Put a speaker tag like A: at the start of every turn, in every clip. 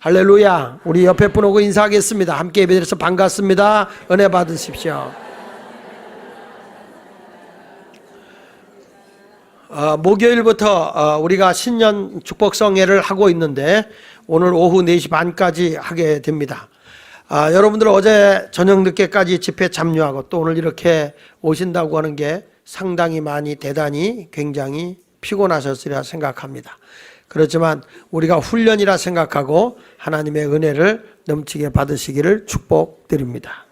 A: 할렐루야. 우리 옆에 분 오고 인사하겠습니다. 함께 예배드려서 반갑습니다. 은혜 받으십시오. 목요일부터 우리가 신년 축복성회를 하고 있는데 오늘 오후 4시 반까지 하게 됩니다. 여러분들 어제 저녁 늦게까지 집회 참여하고 또 오늘 이렇게 오신다고 하는 게 상당히 많이 대단히 굉장히 피곤하셨으리라 생각합니다. 그렇지만 우리가 훈련이라 생각하고 하나님의 은혜를 넘치게 받으시기를 축복드립니다.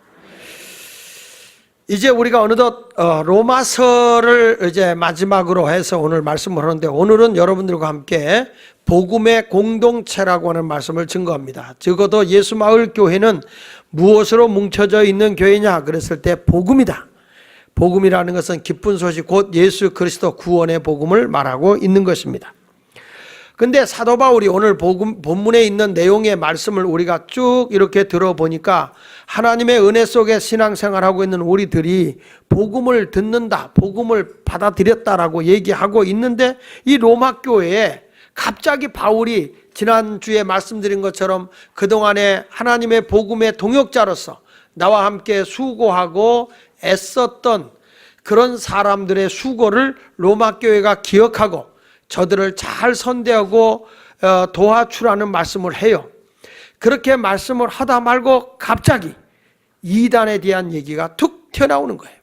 A: 이제 우리가 어느덧 로마서를 이제 마지막으로 해서 오늘 말씀을 하는데, 오늘은 여러분들과 함께 복음의 공동체라고 하는 말씀을 증거합니다. 적어도 예수마을교회는 무엇으로 뭉쳐져 있는 교회냐 그랬을 때 복음이다. 복음이라는 것은 기쁜 소식, 곧 예수 그리스도 구원의 복음을 말하고 있는 것입니다. 근데 사도 바울이 오늘 본문에 있는 내용의 말씀을 우리가 쭉 이렇게 들어보니까 하나님의 은혜 속에 신앙생활하고 있는 우리들이 복음을 듣는다, 복음을 받아들였다라고 얘기하고 있는데, 이 로마 교회에 갑자기 바울이 지난주에 말씀드린 것처럼 그동안에 하나님의 복음의 동역자로서 나와 함께 수고하고 애썼던 그런 사람들의 수고를 로마 교회가 기억하고 저들을 잘 선대하고 도와주라는 말씀을 해요. 그렇게 말씀을 하다 말고 갑자기 이단에 대한 얘기가 툭 튀어나오는 거예요.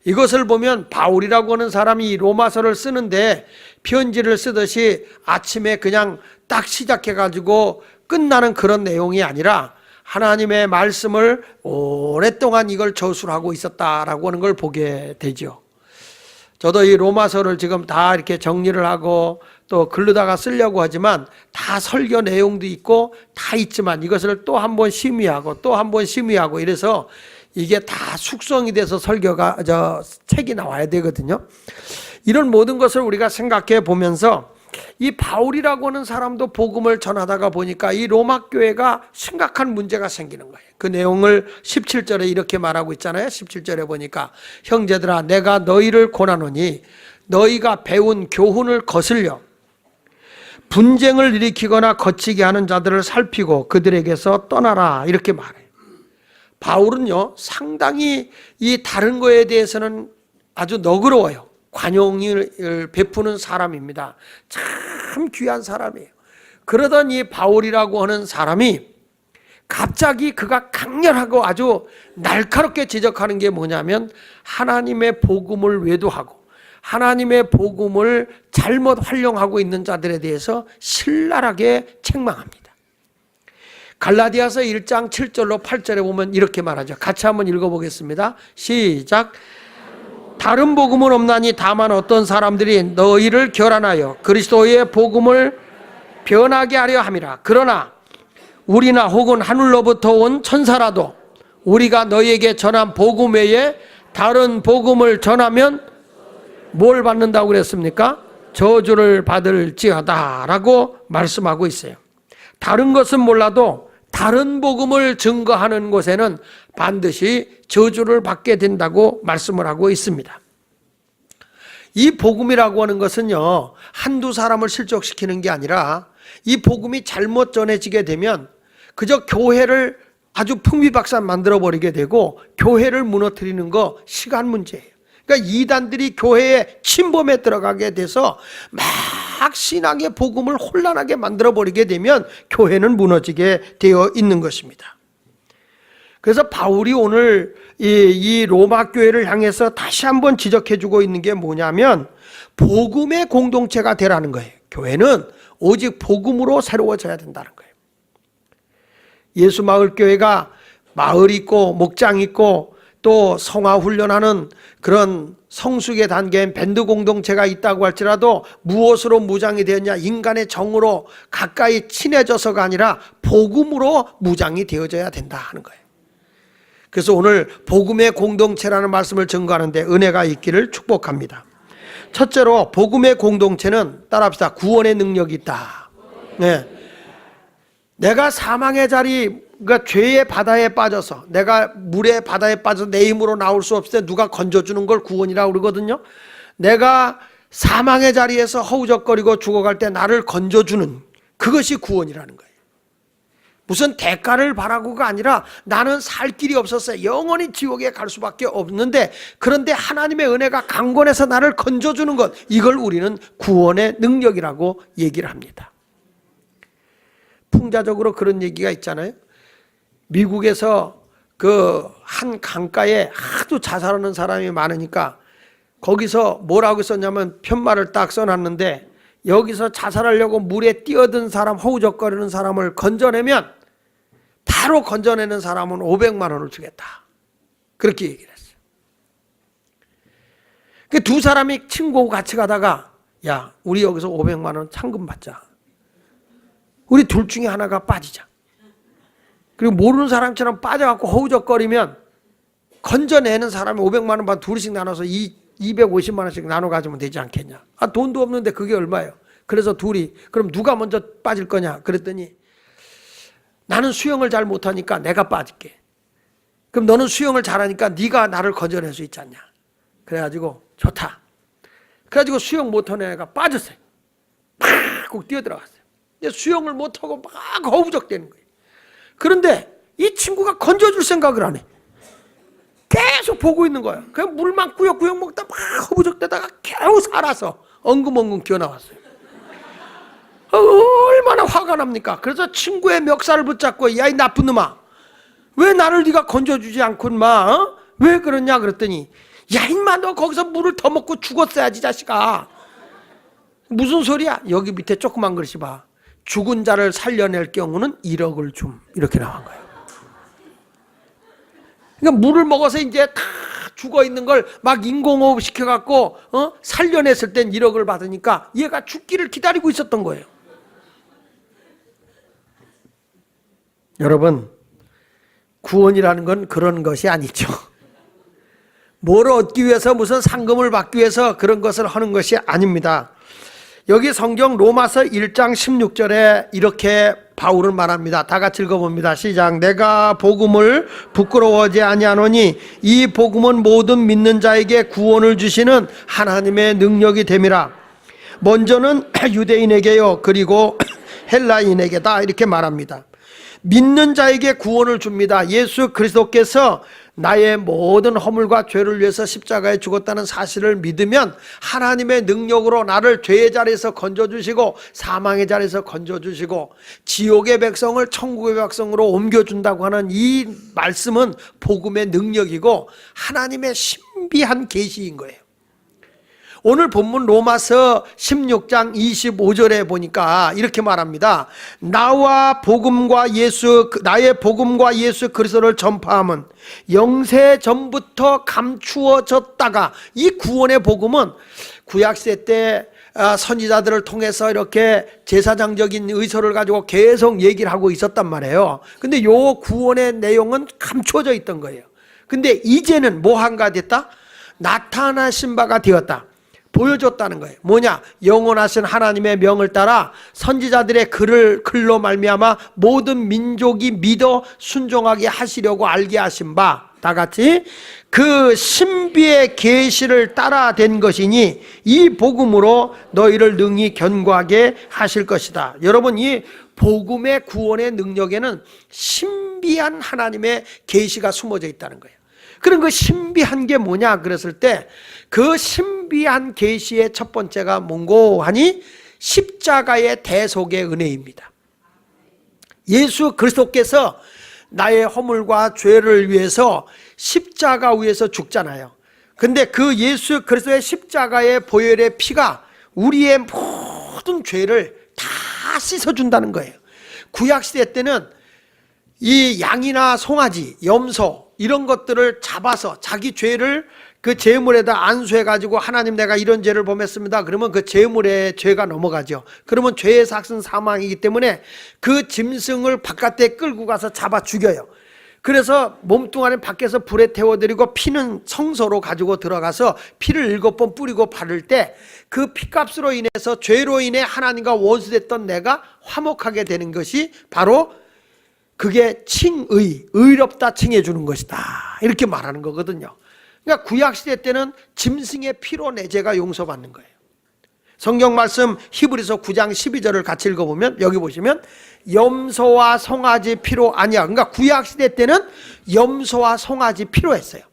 A: 이것을 보면 바울이라고 하는 사람이 로마서를 쓰는데 편지를 쓰듯이 아침에 그냥 딱 시작해가지고 끝나는 그런 내용이 아니라 하나님의 말씀을 오랫동안 이걸 저술하고 있었다라고 하는 걸 보게 되죠. 저도 이 로마서를 지금 다 이렇게 정리를 하고 또 글로다가 쓰려고 하지만 다 설교 내용도 있고 다 있지만 이것을 또 한 번 심의하고 또 한 번 심의하고 이래서 이게 다 숙성이 돼서 설교가 책이 나와야 되거든요. 이런 모든 것을 우리가 생각해 보면서 이 바울이라고 하는 사람도 복음을 전하다가 보니까 이 로마 교회가 심각한 문제가 생기는 거예요. 그 내용을 17절에 이렇게 말하고 있잖아요. 17절에 보니까 형제들아 내가 너희를 권하노니 너희가 배운 교훈을 거슬려 분쟁을 일으키거나 거치게 하는 자들을 살피고 그들에게서 떠나라, 이렇게 말해요. 바울은요 상당히 이 다른 거에 대해서는 아주 너그러워요. 관용을 베푸는 사람입니다. 참 귀한 사람이에요. 그러던 이 바울이라고 하는 사람이 갑자기 그가 강렬하고 아주 날카롭게 지적하는 게 뭐냐면 하나님의 복음을 외도하고 하나님의 복음을 잘못 활용하고 있는 자들에 대해서 신랄하게 책망합니다. 갈라디아서 1장 7절로 8절에 보면 이렇게 말하죠. 같이 한번 읽어보겠습니다. 시작. 다른 복음은 없나니 다만 어떤 사람들이 너희를 결안하여 그리스도의 복음을 변하게 하려 함이라. 그러나 우리나 혹은 하늘로부터 온 천사라도 우리가 너희에게 전한 복음 외에 다른 복음을 전하면 뭘 받는다고 그랬습니까? 저주를 받을지어다 라고 말씀하고 있어요. 다른 것은 몰라도 다른 복음을 증거하는 곳에는 반드시 저주를 받게 된다고 말씀을 하고 있습니다. 이 복음이라고 하는 것은요 한두 사람을 실족시키는 게 아니라 이 복음이 잘못 전해지게 되면 그저 교회를 아주 풍비박산 만들어버리게 되고 교회를 무너뜨리는 거 시간 문제예요. 그러니까 이단들이 교회에 침범에 들어가게 돼서 막 신앙의 복음을 혼란하게 만들어버리게 되면 교회는 무너지게 되어 있는 것입니다. 그래서 바울이 오늘 이 로마 교회를 향해서 다시 한번 지적해주고 있는 게 뭐냐면 복음의 공동체가 되라는 거예요. 교회는 오직 복음으로 새로워져야 된다는 거예요. 예수마을교회가 마을 있고 목장 있고 또 성화훈련하는 그런 성숙의 단계인 밴드 공동체가 있다고 할지라도 무엇으로 무장이 되었냐? 인간의 정으로 가까이 친해져서가 아니라 복음으로 무장이 되어져야 된다 하는 거예요. 그래서 오늘 복음의 공동체라는 말씀을 증거하는데 은혜가 있기를 축복합니다. 첫째로 복음의 공동체는 따라합시다. 구원의 능력이 있다. 네. 내가 사망의 자리, 그러니까 죄의 바다에 빠져서 내가 물의 바다에 빠져서 내 힘으로 나올 수 없을 때 누가 건져주는 걸 구원이라고 그러거든요. 내가 사망의 자리에서 허우적거리고 죽어갈 때 나를 건져주는 그것이 구원이라는 거예요. 무슨 대가를 바라고가 아니라 나는 살 길이 없었어요. 영원히 지옥에 갈 수밖에 없는데, 그런데 하나님의 은혜가 강권해서 나를 건져주는 것, 이걸 우리는 구원의 능력이라고 얘기를 합니다. 풍자적으로 그런 얘기가 있잖아요. 미국에서 그 한 강가에 하도 자살하는 사람이 많으니까 거기서 뭐라고 썼냐면 편말을 딱 써놨는데, 여기서 자살하려고 물에 뛰어든 사람, 허우적거리는 사람을 건져내면 바로 건져내는 사람은 500만 원을 주겠다. 그렇게 얘기를 했어요. 그 두 사람이 친구하고 같이 가다가, 야, 우리 여기서 500만 원 상금 받자. 우리 둘 중에 하나가 빠지자. 그리고 모르는 사람처럼 빠져갖고 허우적거리면 건져내는 사람이 500만 원 반 둘씩 나눠서 250만 원씩 나눠 가지면 되지 않겠냐. 아, 돈도 없는데 그게 얼마예요? 그래서 둘이, 그럼 누가 먼저 빠질 거냐? 그랬더니, 나는 수영을 잘 못하니까 내가 빠질게. 그럼 너는 수영을 잘하니까 네가 나를 건져낼 수 있지 않냐. 그래가지고 좋다. 그래가지고 수영 못하는 애가 빠졌어요. 막 뛰어들어갔어요. 수영을 못하고 막 허우적대는 거예요. 그런데 이 친구가 건져줄 생각을 안 해. 계속 보고 있는 거야. 그냥 물만 꾸역꾸역 먹다 막 허우적대다가 겨우 살아서 엉금엉금 기어나왔어요. 얼마나 화가 납니까? 그래서 친구의 멱살을 붙잡고, 야, 이 나쁜 놈아, 왜 나를 네가 건져주지 않고 인마, 어? 왜 그러냐 그랬더니, 야, 인마, 너 거기서 물을 더 먹고 죽었어야지, 자식아. 무슨 소리야? 여기 밑에 조그만 글씨 봐. 죽은 자를 살려낼 경우는 1억을 줌. 이렇게 나온 거예요. 그러니까 물을 먹어서 이제 다 죽어 있는 걸 막 인공호흡 시켜갖고 살려냈을 땐 1억을 받으니까 얘가 죽기를 기다리고 있었던 거예요. 여러분, 구원이라는 건 그런 것이 아니죠. 뭘 얻기 위해서, 무슨 상금을 받기 위해서 그런 것을 하는 것이 아닙니다. 여기 성경 로마서 1장 16절에 이렇게 바울은 말합니다. 다 같이 읽어봅니다. 시작. 내가 복음을 부끄러워하지 아니하노니 이 복음은 모든 믿는 자에게 구원을 주시는 하나님의 능력이 됨이라. 먼저는 유대인에게요, 그리고 헬라인에게다. 이렇게 말합니다. 믿는 자에게 구원을 줍니다. 예수 그리스도께서 나의 모든 허물과 죄를 위해서 십자가에 죽었다는 사실을 믿으면 하나님의 능력으로 나를 죄의 자리에서 건져주시고 사망의 자리에서 건져주시고 지옥의 백성을 천국의 백성으로 옮겨준다고 하는 이 말씀은 복음의 능력이고 하나님의 신비한 계시인 거예요. 오늘 본문 로마서 16장 25절에 보니까 이렇게 말합니다. 나의 복음과 예수 그리스도를 전파함은 영세 전부터 감추어졌다가, 이 구원의 복음은 구약시대 때 선지자들을 통해서 이렇게 제사장적인 의소를 가지고 계속 얘기를 하고 있었단 말이에요. 근데 요 구원의 내용은 감추어져 있던 거예요. 근데 이제는 뭐한가 됐다? 나타나신 바가 되었다. 보여줬다는 거예요. 뭐냐? 영원하신 하나님의 명을 따라 선지자들의 글로 말미암아 모든 민족이 믿어 순종하게 하시려고 알게 하신 바, 다 같이 그 신비의 계시를 따라 된 것이니 이 복음으로 너희를 능히 견고하게 하실 것이다. 여러분, 이 복음의 구원의 능력에는 신비한 하나님의 계시가 숨어져 있다는 거예요. 그럼 그 신비한 게 뭐냐 그랬을 때, 그 신비한 계시의 첫 번째가 뭔고 하니 십자가의 대속의 은혜입니다. 예수 그리스도께서 나의 허물과 죄를 위해서 십자가 위에서 죽잖아요. 근데 그 예수 그리스도의 십자가의 보혈의 피가 우리의 모든 죄를 다 씻어준다는 거예요. 구약시대 때는 이 양이나 송아지, 염소 이런 것들을 잡아서 자기 죄를 그 제물에다 안수해가지고, 하나님 내가 이런 죄를 범했습니다. 그러면 그 제물에 죄가 넘어가죠. 그러면 죄의 삭은 사망이기 때문에 그 짐승을 바깥에 끌고 가서 잡아 죽여요. 그래서 몸뚱아리 밖에서 불에 태워드리고 피는 성소로 가지고 들어가서 피를 7번 뿌리고 바를 때 그 피값으로 인해서 죄로 인해 하나님과 원수됐던 내가 화목하게 되는 것이 바로, 그게 칭의, 의롭다 칭해 주는 것이다, 이렇게 말하는 거거든요. 그러니까 구약시대 때는 짐승의 피로 내 죄가 용서받는 거예요. 성경 말씀 히브리서 9장 12절을 같이 읽어보면 여기 보시면 염소와 송아지 피로 아니야. 그러니까 구약시대 때는 염소와 송아지 필요했어요.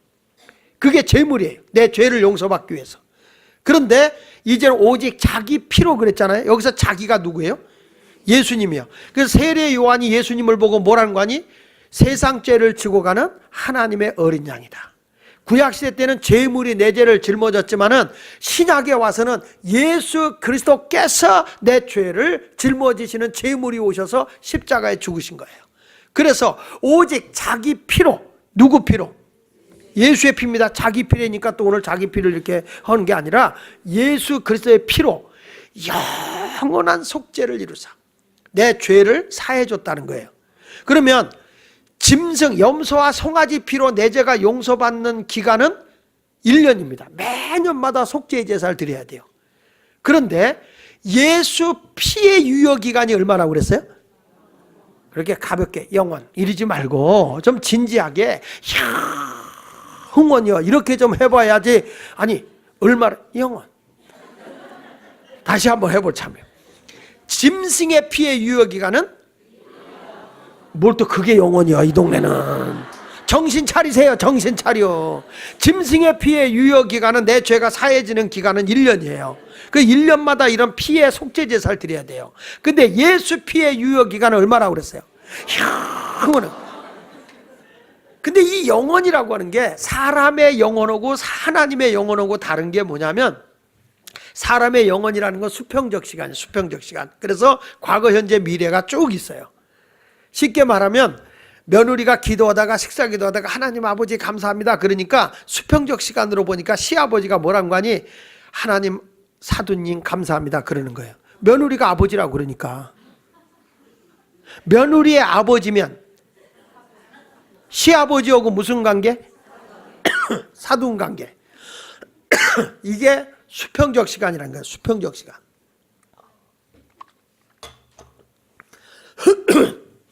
A: 그게 제물이에요. 내 죄를 용서받기 위해서. 그런데 이제는 오직 자기 피로 그랬잖아요. 여기서 자기가 누구예요? 예수님이요. 그래서 세례 요한이 예수님을 보고 뭐라는 거 아니? 세상 죄를 지고 가는 하나님의 어린 양이다. 구약시대 때는 제물이 내 죄를 짊어졌지만은 신약에 와서는 예수 그리스도께서 내 죄를 짊어지시는 제물이 오셔서 십자가에 죽으신 거예요. 그래서 오직 자기 피로, 누구 피로? 예수의 피입니다. 자기 피라니까 또 오늘 자기 피를 이렇게 하는 게 아니라 예수 그리스도의 피로 영원한 속죄를 이루사 내 죄를 사해 줬다는 거예요. 그러면 짐승, 염소와 송아지 피로 내 죄가 용서받는 기간은 1년입니다. 매년마다 속죄의 제사를 드려야 돼요. 그런데 예수 피의 유효기간이 얼마라고 그랬어요? 그렇게 가볍게 영원 이러지 말고 좀 진지하게 흥원이요 이렇게 좀 해봐야지. 아니 얼마나 영원. 다시 한번 해보자면 짐승의 피의 유효기간은 뭘 또 그게 영원이야 이 동네는. 정신 차리세요. 정신 차려. 짐승의 피의 유효기간은 내 죄가 사해지는 기간은 1년이에요 그 1년마다 이런 피의 속죄 제사를 드려야 돼요. 근데 예수 피의 유효기간은 얼마라고 그랬어요? 영원은. 근데 이 영원이라고 하는 게 사람의 영원하고 하나님의 영원하고 다른 게 뭐냐면 사람의 영원이라는 건 수평적 시간이에요. 수평적 시간. 그래서 과거 현재 미래가 쭉 있어요. 쉽게 말하면 며느리가 기도하다가 식사 기도하다가 하나님 아버지 감사합니다 그러니까 수평적 시간으로 보니까 시아버지가 뭐라는 거 아니? 하나님 사두님 감사합니다 그러는 거예요. 며느리가 아버지라고 그러니까. 며느리의 아버지면 시아버지하고 무슨 관계? 사돈 관계. 이게 수평적 시간이라는 거예요. 수평적 시간.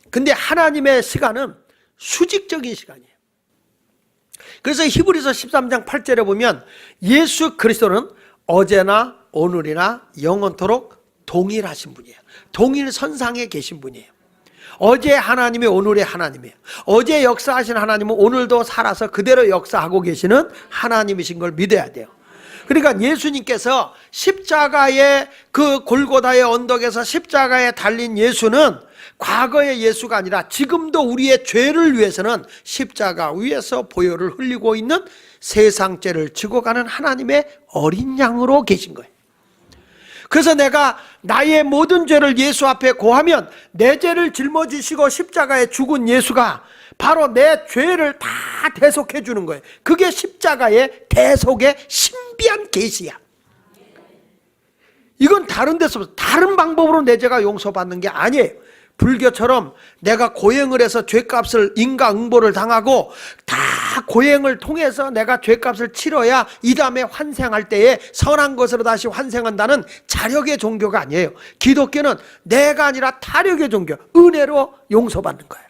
A: 근데 하나님의 시간은 수직적인 시간이에요. 그래서 히브리서 13장 8절에 보면 예수 그리스도는 어제나 오늘이나 영원토록 동일하신 분이에요. 동일선상에 계신 분이에요. 어제 하나님이 오늘의 하나님이에요. 어제 역사하신 하나님은 오늘도 살아서 그대로 역사하고 계시는 하나님이신 걸 믿어야 돼요. 그러니까 예수님께서 십자가의 그 골고다의 언덕에서 십자가에 달린 예수는 과거의 예수가 아니라 지금도 우리의 죄를 위해서는 십자가 위에서 보혈을 흘리고 있는 세상 죄를 지고 가는 하나님의 어린 양으로 계신 거예요. 그래서 내가 나의 모든 죄를 예수 앞에 고하면 내 죄를 짊어지시고 십자가에 죽은 예수가 바로 내 죄를 다 대속해 주는 거예요. 그게 십자가의 대속의 신비한 계시야. 이건 다른 데서 다른 방법으로 내 죄가 용서받는 게 아니에요. 불교처럼 내가 고행을 해서 죄값을 인과응보를 당하고 다 고행을 통해서 내가 죄값을 치러야 이 다음에 환생할 때에 선한 것으로 다시 환생한다는 자력의 종교가 아니에요. 기독교는 내가 아니라 타력의 종교, 은혜로 용서받는 거예요.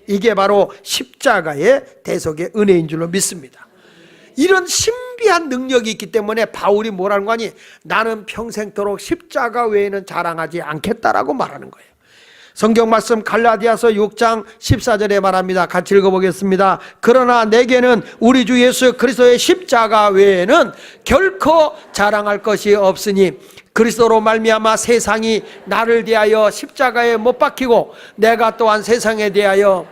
A: 이게 바로 십자가의 대속의 은혜인 줄로 믿습니다. 이런 신비한 능력이 있기 때문에 바울이 뭐라는 거니? 나는 평생토록 십자가 외에는 자랑하지 않겠다라고 말하는 거예요. 성경 말씀 갈라디아서 6장 14절에 말합니다. 같이 읽어보겠습니다. 그러나 내게는 우리 주 예수 그리스도의 십자가 외에는 결코 자랑할 것이 없으니 그리스도로 말미암아 세상이 나를 대하여 십자가에 못 박히고 내가 또한 세상에 대하여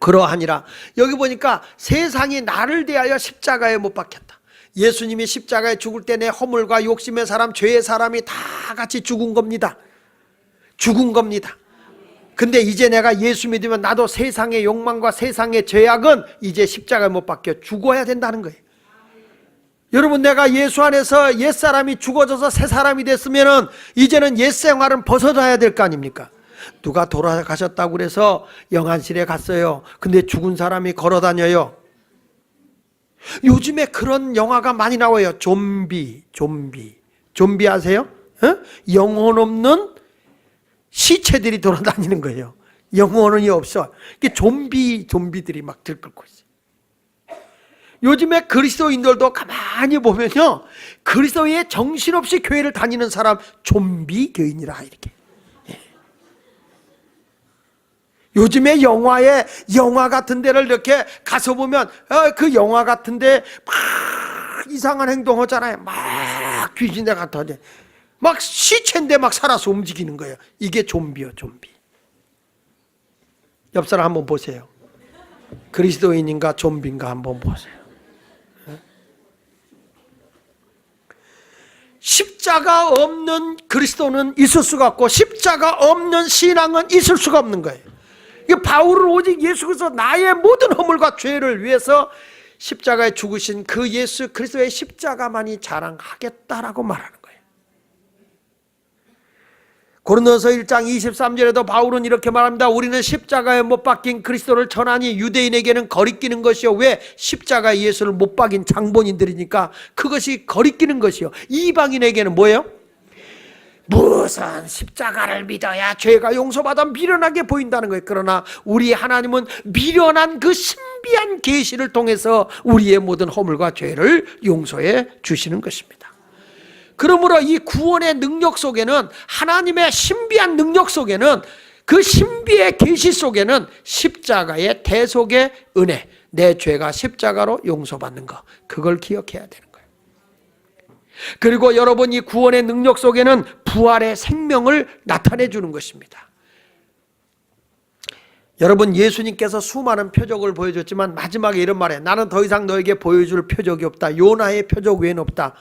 A: 그러하니라. 여기 보니까 세상이 나를 대하여 십자가에 못 박혔다. 예수님이 십자가에 죽을 때 내 허물과 욕심의 사람, 죄의 사람이 다 같이 죽은 겁니다. 죽은 겁니다. 근데 이제 내가 예수 믿으면 나도 세상의 욕망과 세상의 죄악은 이제 십자가에 못 박혀 죽어야 된다는 거예요. 여러분, 내가 예수 안에서 옛사람이 죽어져서 새 사람이 됐으면은 이제는 옛 생활은 벗어나야 될 거 아닙니까? 누가 돌아가셨다고 그래서 영안실에 갔어요. 근데 죽은 사람이 걸어 다녀요. 요즘에 그런 영화가 많이 나와요. 좀비 아세요? 영혼 없는 시체들이 돌아다니는 거예요. 영혼이 없어. 이게 좀비들이 막 들끓고 있어요. 요즘에 그리스도인들도 가만히 보면요, 그리스도에 정신없이 교회를 다니는 사람 좀비 교인이라 이렇게. 요즘에 영화 같은 데를 이렇게 가서 보면 그 영화 같은 데 막 이상한 행동 하잖아요. 막 귀신들 같아. 막 시체인데 막 살아서 움직이는 거예요. 이게 좀비요, 좀비. 옆 사람 한번 보세요. 그리스도인인가 좀비인가 한번 보세요. 십자가 없는 그리스도는 있을 수가 없고 십자가 없는 신앙은 있을 수가 없는 거예요. 바울은 오직 예수 그리스도 나의 모든 허물과 죄를 위해서 십자가에 죽으신 그 예수 그리스도의 십자가만이 자랑하겠다라고 말하는 거예요. 고린도서 1장 23절에도 바울은 이렇게 말합니다. 우리는 십자가에 못 박힌 그리스도를 전하니 유대인에게는 거리끼는 것이요. 왜? 십자가에 예수를 못 박인 장본인들이니까 그것이 거리끼는 것이요. 이방인에게는 뭐예요? 무슨 십자가를 믿어야 죄가 용서받아 미련하게 보인다는 거예요. 그러나 우리 하나님은 미련한 그 신비한 계시를 통해서 우리의 모든 허물과 죄를 용서해 주시는 것입니다. 그러므로 이 구원의 능력 속에는, 하나님의 신비한 능력 속에는, 그 신비의 계시 속에는 십자가의 대속의 은혜, 내 죄가 십자가로 용서받는 것, 그걸 기억해야 되는 거예요. 그리고 여러분, 이 구원의 능력 속에는 부활의 생명을 나타내 주는 것입니다. 여러분, 예수님께서 수많은 표적을 보여줬지만 마지막에 이런 말에, 나는 더 이상 너에게 보여줄 표적이 없다. 요나의 표적 외에는 없다.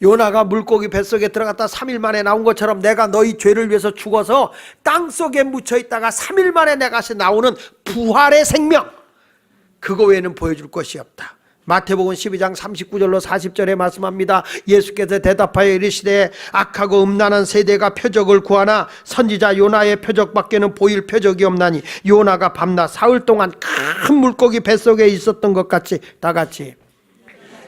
A: 요나가 물고기 뱃속에 들어갔다 3일 만에 나온 것처럼 내가 너희 죄를 위해서 죽어서 땅속에 묻혀있다가 3일 만에 내가 나오는 부활의 생명, 그거 외에는 보여줄 것이 없다. 마태복음 12장 39절로 40절에 말씀합니다. 예수께서 대답하여 이르시되 악하고 음란한 세대가 표적을 구하나 선지자 요나의 표적밖에는 보일 표적이 없나니 요나가 밤낮 사흘 동안 큰 물고기 뱃속에 있었던 것 같이, 다 같이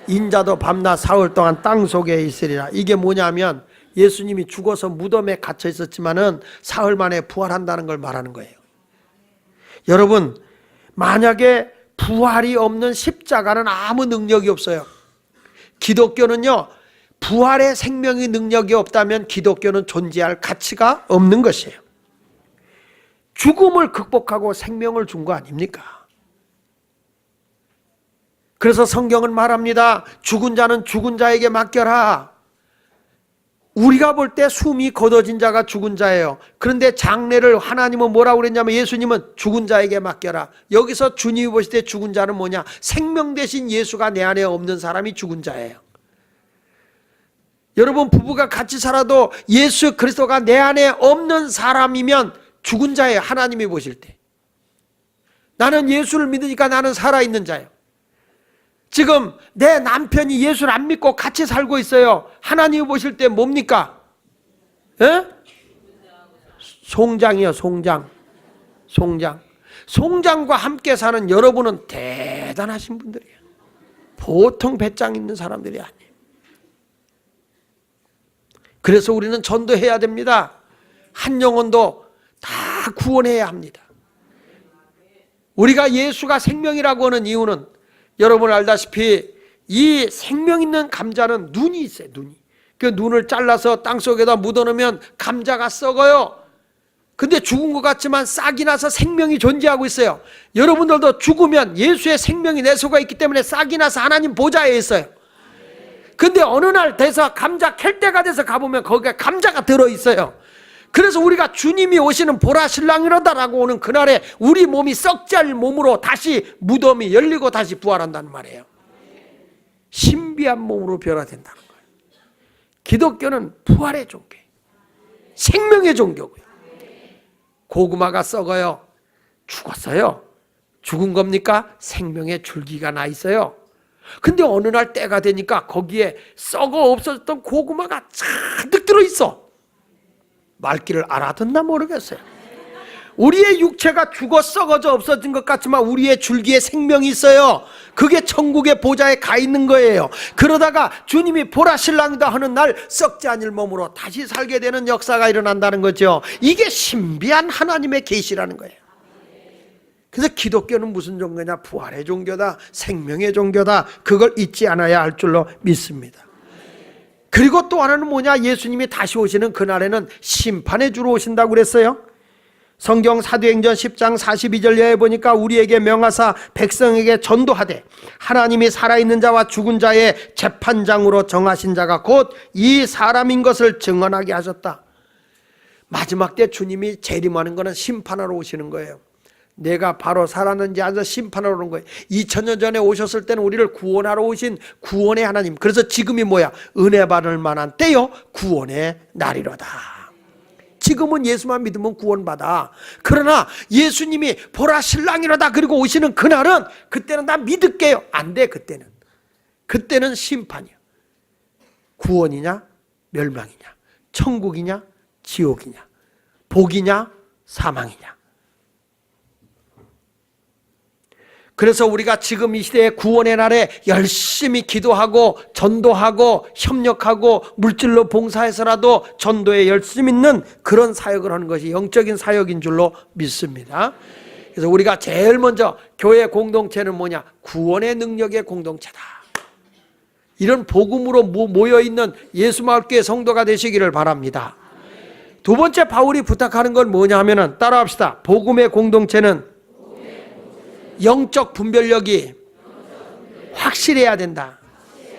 A: 인자도 밤낮 사흘 동안 땅속에 있으리라. 이게 뭐냐면 예수님이 죽어서 무덤에 갇혀 있었지만은 사흘 만에 부활한다는 걸 말하는 거예요. 여러분, 만약에 부활이 없는 십자가는 아무 능력이 없어요. 기독교는요, 부활의 생명의 능력이 없다면 기독교는 존재할 가치가 없는 것이에요. 죽음을 극복하고 생명을 준 거 아닙니까? 그래서 성경은 말합니다. 죽은 자는 죽은 자에게 맡겨라. 우리가 볼 때 숨이 걷어진 자가 죽은 자예요. 그런데 장례를 하나님은 뭐라고 그랬냐면, 예수님은 죽은 자에게 맡겨라. 여기서 주님이 보실 때 죽은 자는 뭐냐? 생명 대신 예수가 내 안에 없는 사람이 죽은 자예요. 여러분, 부부가 같이 살아도 예수 그리스도가 내 안에 없는 사람이면 죽은 자예요. 하나님이 보실 때. 나는 예수를 믿으니까 나는 살아있는 자예요. 지금 내 남편이 예수를 안 믿고 같이 살고 있어요. 하나님이 보실 때 뭡니까? 에? 송장이요, 송장. 송장과 함께 사는 여러분은 대단하신 분들이에요. 보통 배짱 있는 사람들이 아니에요. 그래서 우리는 전도해야 됩니다. 한 영혼도 다 구원해야 합니다. 우리가 예수가 생명이라고 하는 이유는, 여러분 알다시피 이 생명 있는 감자는 눈이 있어요. 눈이. 그 눈을 잘라서 땅속에다 묻어놓으면 감자가 썩어요. 근데 죽은 것 같지만 싹이 나서 생명이 존재하고 있어요. 여러분들도 죽으면 예수의 생명이 내 속에 있기 때문에 싹이 나서 하나님 보좌에 있어요. 근데 어느 날 돼서 감자 캘 때가 돼서 가보면 거기에 감자가 들어있어요. 그래서 우리가 주님이 오시는 보라 신랑이로다라고 오는 그날에 우리 몸이 썩지 않을 몸으로 다시 무덤이 열리고 다시 부활한다는 말이에요. 신비한 몸으로 변화된다는 거예요. 기독교는 부활의 종교예요. 생명의 종교고요. 고구마가 썩어요. 죽었어요. 죽은 겁니까? 생명의 줄기가 나 있어요. 근데 어느 날 때가 되니까 거기에 썩어 없어졌던 고구마가 잔뜩 들어있어. 말귀를 알아듣나 모르겠어요. 우리의 육체가 죽어 썩어져 없어진 것 같지만 우리의 줄기에 생명이 있어요. 그게 천국의 보좌에 가 있는 거예요. 그러다가 주님이 보라 신랑이다 하는 날 썩지 않을 몸으로 다시 살게 되는 역사가 일어난다는 거죠. 이게 신비한 하나님의 계시라는 거예요. 그래서 기독교는 무슨 종교냐? 부활의 종교다, 생명의 종교다. 그걸 잊지 않아야 할 줄로 믿습니다. 그리고 또 하나는 뭐냐? 예수님이 다시 오시는 그날에는 심판의 주로 오신다고 그랬어요. 성경 사도행전 10장 42절에 보니까 우리에게 명하사 백성에게 전도하되 하나님이 살아있는 자와 죽은 자의 재판장으로 정하신 자가 곧 이 사람인 것을 증언하게 하셨다. 마지막 때 주님이 재림하는 것은 심판하러 오시는 거예요. 내가 바로 살았는지 아니면 심판하러 오는 거예요. 2000년 전에 오셨을 때는 우리를 구원하러 오신 구원의 하나님. 그래서 지금이 뭐야? 은혜 받을 만한 때요, 구원의 날이로다. 지금은 예수만 믿으면 구원받아. 그러나 예수님이 보라 신랑이로다 그리고 오시는 그날은, 그때는 나 믿을게요. 안 돼. 그때는 심판이야. 구원이냐 멸망이냐, 천국이냐 지옥이냐, 복이냐 사망이냐. 그래서 우리가 지금 이 시대의 구원의 날에 열심히 기도하고 전도하고 협력하고 물질로 봉사해서라도 전도에 열심히 있는 그런 사역을 하는 것이 영적인 사역인 줄로 믿습니다. 그래서 우리가 제일 먼저 교회 공동체는 뭐냐? 구원의 능력의 공동체다. 이런 복음으로 모여있는 예수마을교회 성도가 되시기를 바랍니다. 두 번째 바울이 부탁하는 건 뭐냐 하면은, 따라합시다. 복음의 공동체는 영적 분별력이 확실해야 된다.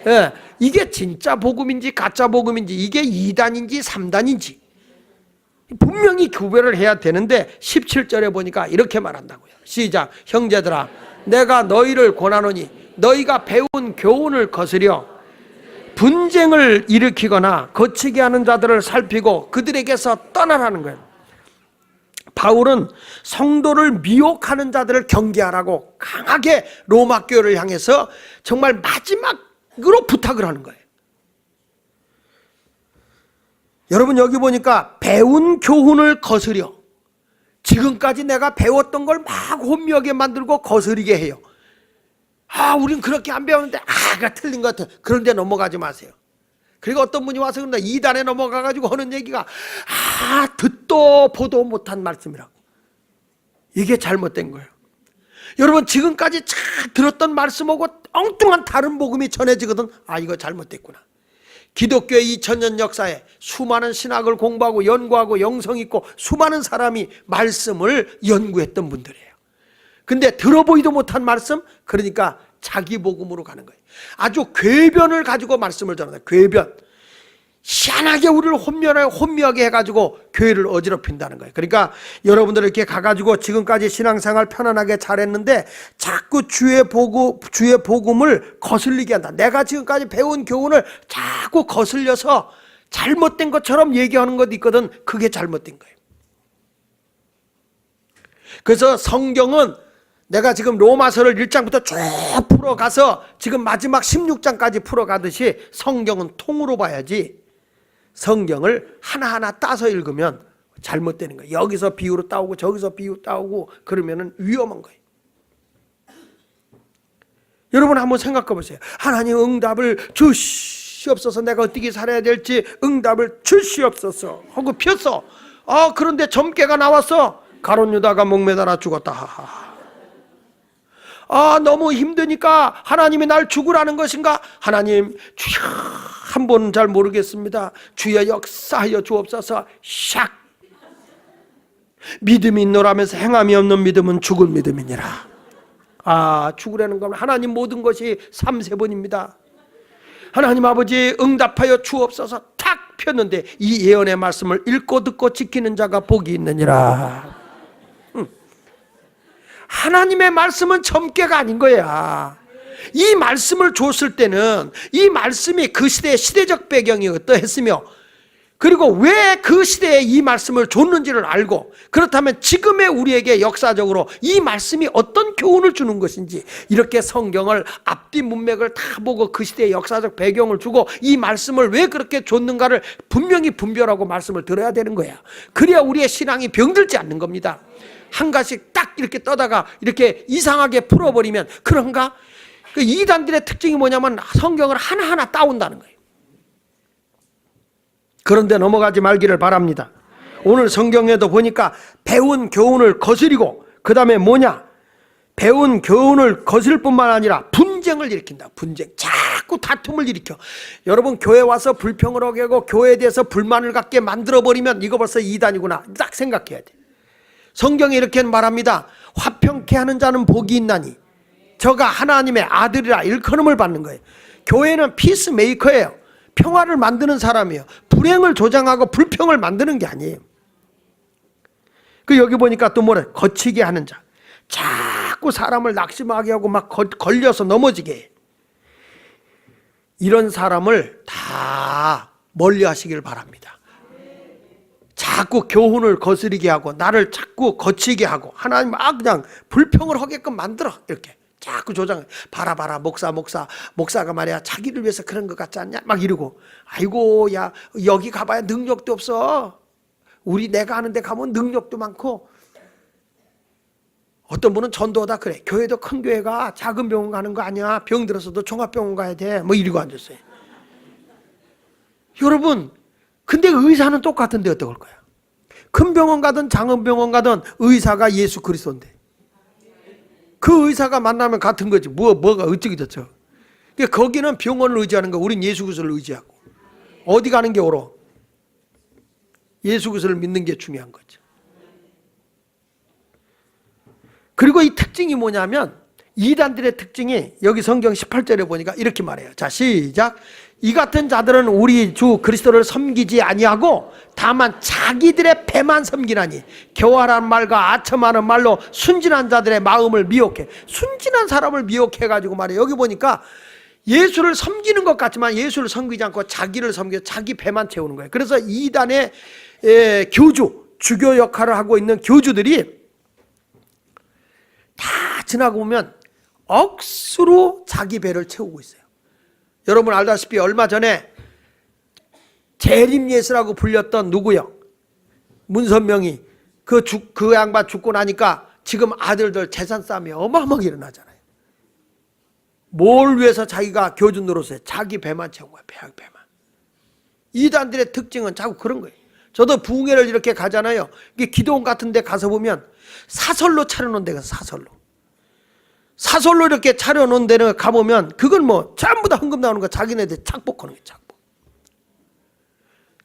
A: 예, 이게 진짜 복음인지 가짜 복음인지, 이게 2단인지 3단인지 분명히 구별을 해야 되는데 17절에 보니까 이렇게 말한다고요. 시작. 형제들아, 내가 너희를 권하노니 너희가 배운 교훈을 거스려 분쟁을 일으키거나 거치게 하는 자들을 살피고 그들에게서 떠나라는 거예요. 바울은 성도를 미혹하는 자들을 경계하라고 강하게 로마 교회를 향해서 정말 마지막으로 부탁을 하는 거예요. 여러분, 여기 보니까 배운 교훈을 거스려, 지금까지 내가 배웠던 걸 막 혼미하게 만들고 거스리게 해요. 우린 그렇게 안 배웠는데 그가 틀린 것 같아. 그런데 넘어가지 마세요. 그리고 어떤 분이 와서 그런다, 2단에 넘어가가지고 하는 얘기가 듣도 보도 못한 말씀이라고. 이게 잘못된 거예요. 여러분, 지금까지 잘 들었던 말씀하고 엉뚱한 다른 복음이 전해지거든. 이거 잘못됐구나. 기독교의 2000년 역사에 수많은 신학을 공부하고 연구하고 영성 있고 수많은 사람이 말씀을 연구했던 분들이에요. 근데 들어보지도 못한 말씀, 그러니까 자기 복음으로 가는 거예요. 아주 궤변을 가지고 말씀을 전한다. 궤변. 희한하게 우리를 혼미하게 해가지고 교회를 어지럽힌다는 거예요. 그러니까 여러분들 이렇게 가가지고 지금까지 신앙생활 편안하게 잘했는데 자꾸 주의 복음을 거슬리게 한다. 내가 지금까지 배운 교훈을 자꾸 거슬려서 잘못된 것처럼 얘기하는 것도 있거든. 그게 잘못된 거예요. 그래서 성경은 내가 지금 로마서를 1장부터 쭉 풀어가서 지금 마지막 16장까지 풀어가듯이 성경은 통으로 봐야지, 성경을 하나하나 따서 읽으면 잘못되는 거예요. 여기서 비유로 따오고 저기서 비유 따오고 그러면 위험한 거예요. 여러분 한번 생각해 보세요. 하나님 응답을 주시옵소서, 내가 어떻게 살아야 될지 응답을 주시옵소서 하고 폈어. 그런데 점괘가 나왔어. 가룟 유다가 목매달아 죽었다. 너무 힘드니까 하나님이 날 죽으라는 것인가? 하나님, 주여, 한 번은 잘 모르겠습니다. 주여 역사하여 주옵소서. 샥. 믿음이 있노라면서 행함이 없는 믿음은 죽을 믿음이니라. 죽으라는 건 하나님 모든 것이 3세번입니다. 하나님 아버지 응답하여 주옵소서. 탁 폈는데 이 예언의 말씀을 읽고 듣고 지키는 자가 복이 있느니라. 하나님의 말씀은 점괘가 아닌 거야. 이 말씀을 줬을 때는 이 말씀이 그 시대의 시대적 배경이 어떠했으며, 그리고 왜 그 시대에 이 말씀을 줬는지를 알고, 그렇다면 지금의 우리에게 역사적으로 이 말씀이 어떤 교훈을 주는 것인지, 이렇게 성경을 앞뒤 문맥을 다 보고 그 시대의 역사적 배경을 주고 이 말씀을 왜 그렇게 줬는가를 분명히 분별하고 말씀을 들어야 되는 거야. 그래야 우리의 신앙이 병들지 않는 겁니다. 한 가지씩 딱 이렇게 떠다가 이렇게 이상하게 풀어버리면, 그런가? 그 이단들의 특징이 뭐냐면 성경을 하나하나 따온다는 거예요. 그런데 넘어가지 말기를 바랍니다. 오늘 성경에도 보니까 배운 교훈을 거스리고, 그 다음에 뭐냐? 배운 교훈을 거스를 뿐만 아니라 분쟁을 일으킨다. 분쟁. 자꾸 다툼을 일으켜. 여러분 교회 와서 불평을 하게 하고 교회에 대해서 불만을 갖게 만들어버리면 이거 벌써 이단이구나. 딱 생각해야 돼. 성경에 이렇게 말합니다. 화평케 하는 자는 복이 있나니 저가 하나님의 아들이라 일컬음을 받는 거예요. 교회는 피스메이커예요. 평화를 만드는 사람이에요. 불행을 조장하고 불평을 만드는 게 아니에요. 그 여기 보니까 또 뭐래? 거치게 하는 자. 자꾸 사람을 낙심하게 하고 막 걸려서 넘어지게 해. 이런 사람을 다 멀리 하시길 바랍니다. 자꾸 교훈을 거스리게 하고 나를 자꾸 거치게 하고 하나님 그냥 불평을 하게끔 만들어. 이렇게 자꾸 조장해. 봐라 목사가 말이야 자기를 위해서 그런 것 같지 않냐 막 이러고, 아이고 야 여기 가봐야 능력도 없어. 우리 내가 하는 데 가면 능력도 많고. 어떤 분은 전도하다 그래. 교회도 큰 교회가 작은 병원 가는 거 아니야. 병 들어서도 종합병원 가야 돼. 뭐 이러고 앉았어요. 여러분 근데 의사는 똑같은데 어떡할 거야? 큰 병원 가든 작은 병원 가든 의사가 예수 그리스도인데 그 의사가 만나면 같은 거지. 뭐가 어쩌기 저쩌. 그러니까 거기는 병원을 의지하는 거, 우린 예수 그리스도를 의지하고. 어디 가는 게 옳아? 예수 그리스도를 믿는 게 중요한 거죠. 그리고 이 특징이 뭐냐면 이단들의 특징이 여기 성경 18절에 보니까 이렇게 말해요. 자 시작. 이 같은 자들은 우리 주 그리스도를 섬기지 아니하고 다만 자기들의 배만 섬기나니 교활한 말과 아첨하는 말로 순진한 자들의 마음을 미혹해. 순진한 사람을 미혹해가지고 말해요. 여기 보니까 예수를 섬기는 것 같지만 예수를 섬기지 않고 자기를 섬겨 자기 배만 채우는 거예요. 그래서 이단의 주교 역할을 하고 있는 교주들이 다 지나고 보면 억수로 자기 배를 채우고 있어요. 여러분 알다시피 얼마 전에 재림예수라고 불렸던 누구요? 문선명이 그 양반 죽고 나니까 지금 아들들 재산 싸움이 어마어마하게 일어나잖아요. 뭘 위해서 자기가 교주 노릇을 해? 자기 배만 채운 거야. 배만. 이단들의 특징은 자꾸 그런 거예요. 저도 부흥회를 이렇게 가잖아요. 이게 기도원 같은 데 가서 보면 사설로 차려놓은 데가 사설로 이렇게 차려놓은 데는 가보면 그건 뭐 전부 다 헌금 나오는 거 자기네들 착복하는 거예요. 착복.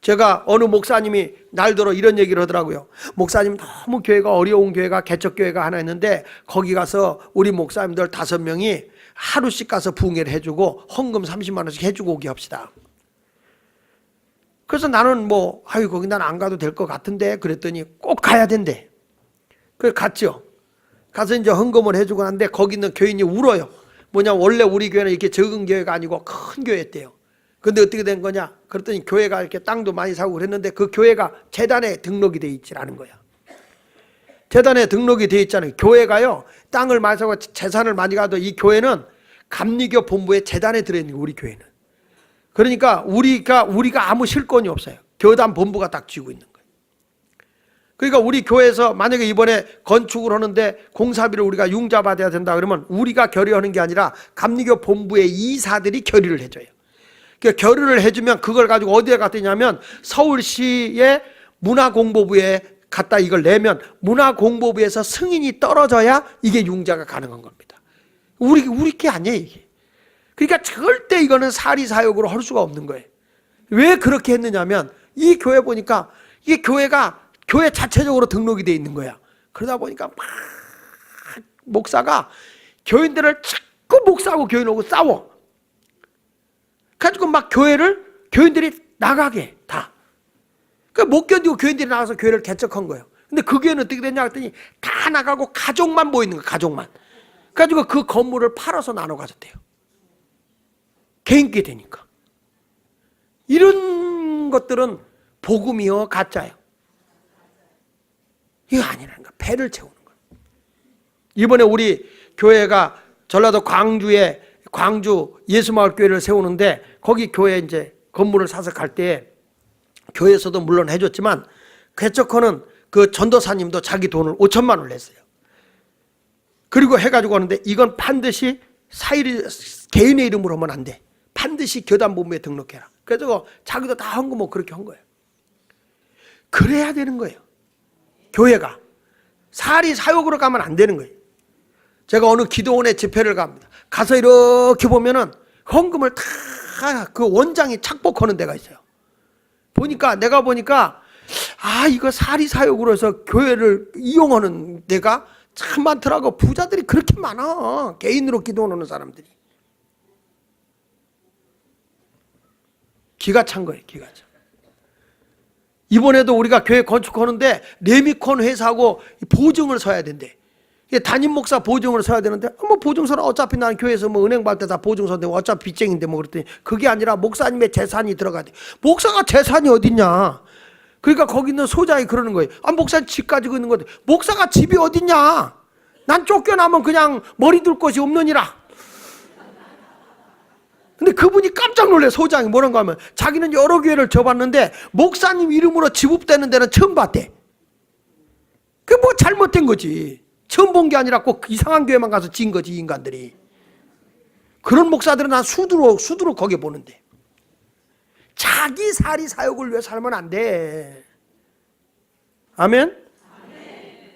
A: 제가 어느 목사님이 날더러 이런 얘기를 하더라고요. 목사님 너무 교회가 어려운 교회가 개척교회가 하나 있는데 거기 가서 우리 목사님들 5명이 하루씩 가서 부흥회를 해주고 헌금 30만 원씩 해주고 오게 합시다. 그래서 나는 거기 난 안 가도 될 것 같은데 그랬더니 꼭 가야 된대. 그래서 갔죠. 가서 이제 헌금을 해주고 하는데 거기 있는 교인이 울어요. 뭐냐면 원래 우리 교회는 이렇게 적은 교회가 아니고 큰 교회였대요. 근데 어떻게 된 거냐? 그랬더니 교회가 이렇게 땅도 많이 사고 그랬는데 그 교회가 재단에 등록이 돼 있지라는 거야. 재단에 등록이 돼 있잖아요. 교회가요 땅을 많이 사고 재산을 많이 가도 이 교회는 감리교 본부의 재단에 들어있는 거예요. 우리 교회는. 그러니까 우리가 아무 실권이 없어요. 교단 본부가 딱 쥐고 있는 거예요. 그러니까 우리 교회에서 만약에 이번에 건축을 하는데 공사비를 우리가 융자받아야 된다 그러면 우리가 결의하는 게 아니라 감리교 본부의 이사들이 결의를 해줘요. 그러니까 결의를 해주면 그걸 가지고 어디에 갖다 냐면 서울시의 문화공보부에 갖다 이걸 내면 문화공보부에서 승인이 떨어져야 이게 융자가 가능한 겁니다. 우리 게 아니에요 이게. 그러니까 절대 이거는 사리사욕으로 할 수가 없는 거예요. 왜 그렇게 했느냐면 이 교회 보니까 이게 교회가 교회 자체적으로 등록이 돼 있는 거야. 그러다 보니까 막 목사가 교인들을 자꾸 목사하고 교인하고 싸워. 가지고 막 교인들이 나가게 다. 그러니까 못 견디고 교인들이 나가서 교회를 개척한 거예요. 근데 그 교회는 어떻게 됐냐 했더니 다 나가고 가족만 모이는 거예요. 가족만. 가지고 그 건물을 팔아서 나눠 가졌대요. 개인께 되니까. 이런 것들은 복음이요 가짜예요. 이거 아니라는 거야. 배를 채우는 거야. 이번에 우리 교회가 전라도 광주 예수마을교회를 세우는데 거기 교회 이제 건물을 사서 갈 때 교회에서도 물론 해줬지만 개척하는 그 전도사님도 자기 돈을 5천만 원을 냈어요. 그리고 해가지고 하는데 이건 반드시 개인의 이름으로 하면 안 돼. 반드시 교단본부에 등록해라. 그래서 자기도 다 헌금하고 그렇게 한 거예요. 그래야 되는 거예요. 교회가 사리사욕으로 가면 안 되는 거예요. 제가 어느 기도원에 집회를 갑니다. 가서 이렇게 보면은 헌금을 다 그 원장이 착복하는 데가 있어요. 내가 보니까 이거 사리사욕으로 해서 교회를 이용하는 데가 참 많더라고. 부자들이 그렇게 많아. 개인으로 기도하는 사람들이. 기가 찬 거예요. 기가 차. 이번에도 우리가 교회 건축하는데 레미콘 회사하고 보증을 서야 된대. 담임 목사 보증을 서야 되는데 뭐 보증서는 어차피 나는 교회에서 뭐 은행 받을 때 다 보증서인데 어차피 빚쟁인데 뭐 그랬더니 그게 아니라 목사님의 재산이 들어가야 돼. 목사가 재산이 어딨냐. 그러니까 거기 있는 소장이 그러는 거예요. 목사님 집 가지고 있는 건데 목사가 집이 어딨냐. 난 쫓겨나면 그냥 머리 둘 곳이 없느니라. 근데 그분이 깜짝 놀래. 소장이 뭐라고 하면 자기는 여러 교회를 접었는데 목사님 이름으로 지급되는 데는 처음 봤대. 그게 뭐 잘못된 거지. 처음 본 게 아니라 꼭 이상한 교회만 가서 지은 거지, 인간들이. 그런 목사들은 난 수두로 거기 보는데. 자기 사리 사욕을 위해 살면 안 돼. 아멘?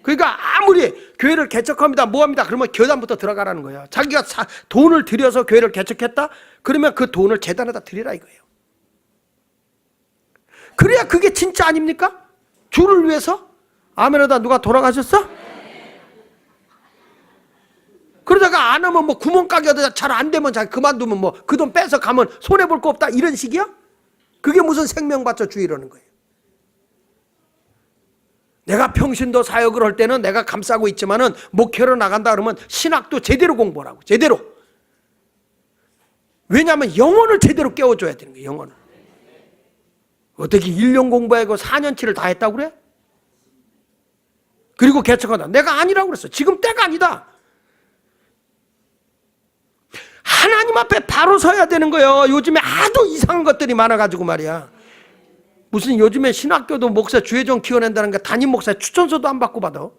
A: 그러니까 아무리 교회를 개척합니다, 뭐합니다, 그러면 교단부터 들어가라는 거예요. 자기가 돈을 들여서 교회를 개척했다? 그러면 그 돈을 재단에다 드리라 이거예요. 그래야 그게 진짜 아닙니까? 주를 위해서? 아멘하다 누가 돌아가셨어? 그러다가 안 하면 뭐 구멍가게도 잘 안 되면 자기 그만두면 뭐 그 돈 뺏어 가면 손해볼 거 없다 이런 식이야? 그게 무슨 생명받쳐주의라는 거예요. 내가 평신도 사역을 할 때는 내가 감싸고 있지만은 목회로 나간다 그러면 신학도 제대로 공부하라고. 제대로. 왜냐하면 영혼을 제대로 깨워줘야 되는 거예요. 영혼을. 어떻게 1년 공부하고 4년치를 다 했다고 그래? 그리고 개척한다. 내가 아니라고 그랬어. 지금 때가 아니다. 하나님 앞에 바로 서야 되는 거예요. 요즘에 하도 이상한 것들이 많아가지고 말이야. 무슨 요즘에 신학교도 목사 주회종 키워낸다는 게 담임 목사 추천서도 안 받고 받아.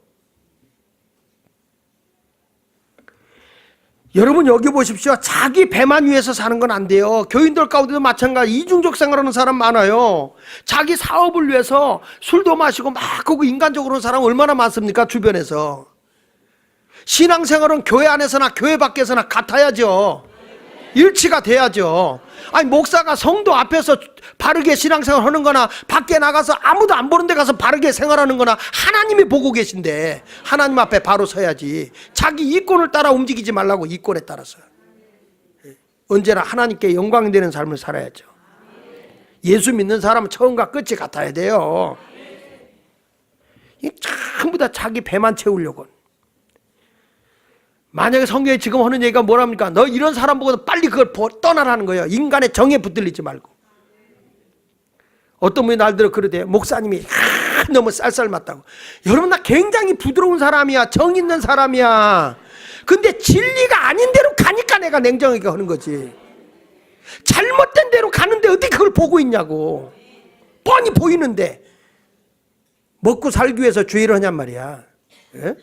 A: 여러분 여기 보십시오. 자기 배만 위해서 사는 건 안 돼요. 교인들 가운데도 마찬가지 이중적 생활하는 사람 많아요. 자기 사업을 위해서 술도 마시고 막 하고 인간적으로 하는 사람 얼마나 많습니까? 주변에서. 신앙생활은 교회 안에서나 교회 밖에서나 같아야죠. 일치가 돼야죠. 아니 목사가 성도 앞에서 바르게 신앙생활 하는 거나 밖에 나가서 아무도 안 보는 데 가서 바르게 생활하는 거나 하나님이 보고 계신데 하나님 앞에 바로 서야지. 자기 이권을 따라 움직이지 말라고. 이권에 따라서 언제나 하나님께 영광이 되는 삶을 살아야죠. 예수 믿는 사람은 처음과 끝이 같아야 돼요. 전부 다 자기 배만 채우려고. 만약에 성경에 지금 하는 얘기가 뭐랍니까? 너 이런 사람 보고도 빨리 그걸 떠나라는 거예요. 인간의 정에 붙들리지 말고. 어떤 분이 날들어 그러대요. 목사님이 너무 쌀쌀맞다고. 여러분 나 굉장히 부드러운 사람이야. 정 있는 사람이야. 근데 진리가 아닌 대로 가니까 내가 냉정하게 하는 거지. 잘못된 대로 가는데 어떻게 그걸 보고 있냐고. 뻔히 보이는데. 먹고 살기 위해서 주의를 하냔 말이야. 예?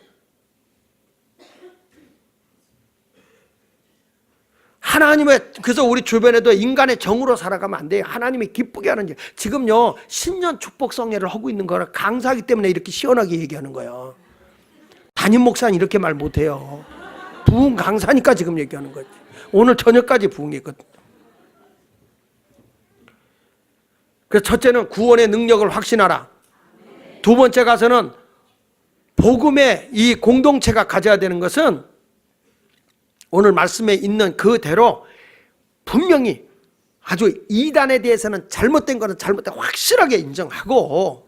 A: 하나님의, 그래서 우리 주변에도 인간의 정으로 살아가면 안 돼요. 하나님이 기쁘게 하는 일. 지금요 신년 축복성회를 하고 있는 거라 강사하기 때문에 이렇게 시원하게 얘기하는 거예요. 담임 목사는 이렇게 말 못해요. 부흥 강사니까 지금 얘기하는 거지. 오늘 저녁까지 부흥했거든. 그래서 첫째는 구원의 능력을 확신하라. 두 번째 가서는 복음의 이 공동체가 가져야 되는 것은 오늘 말씀에 있는 그대로 분명히 아주 이단에 대해서는 잘못된 거는 잘못된 확실하게 인정하고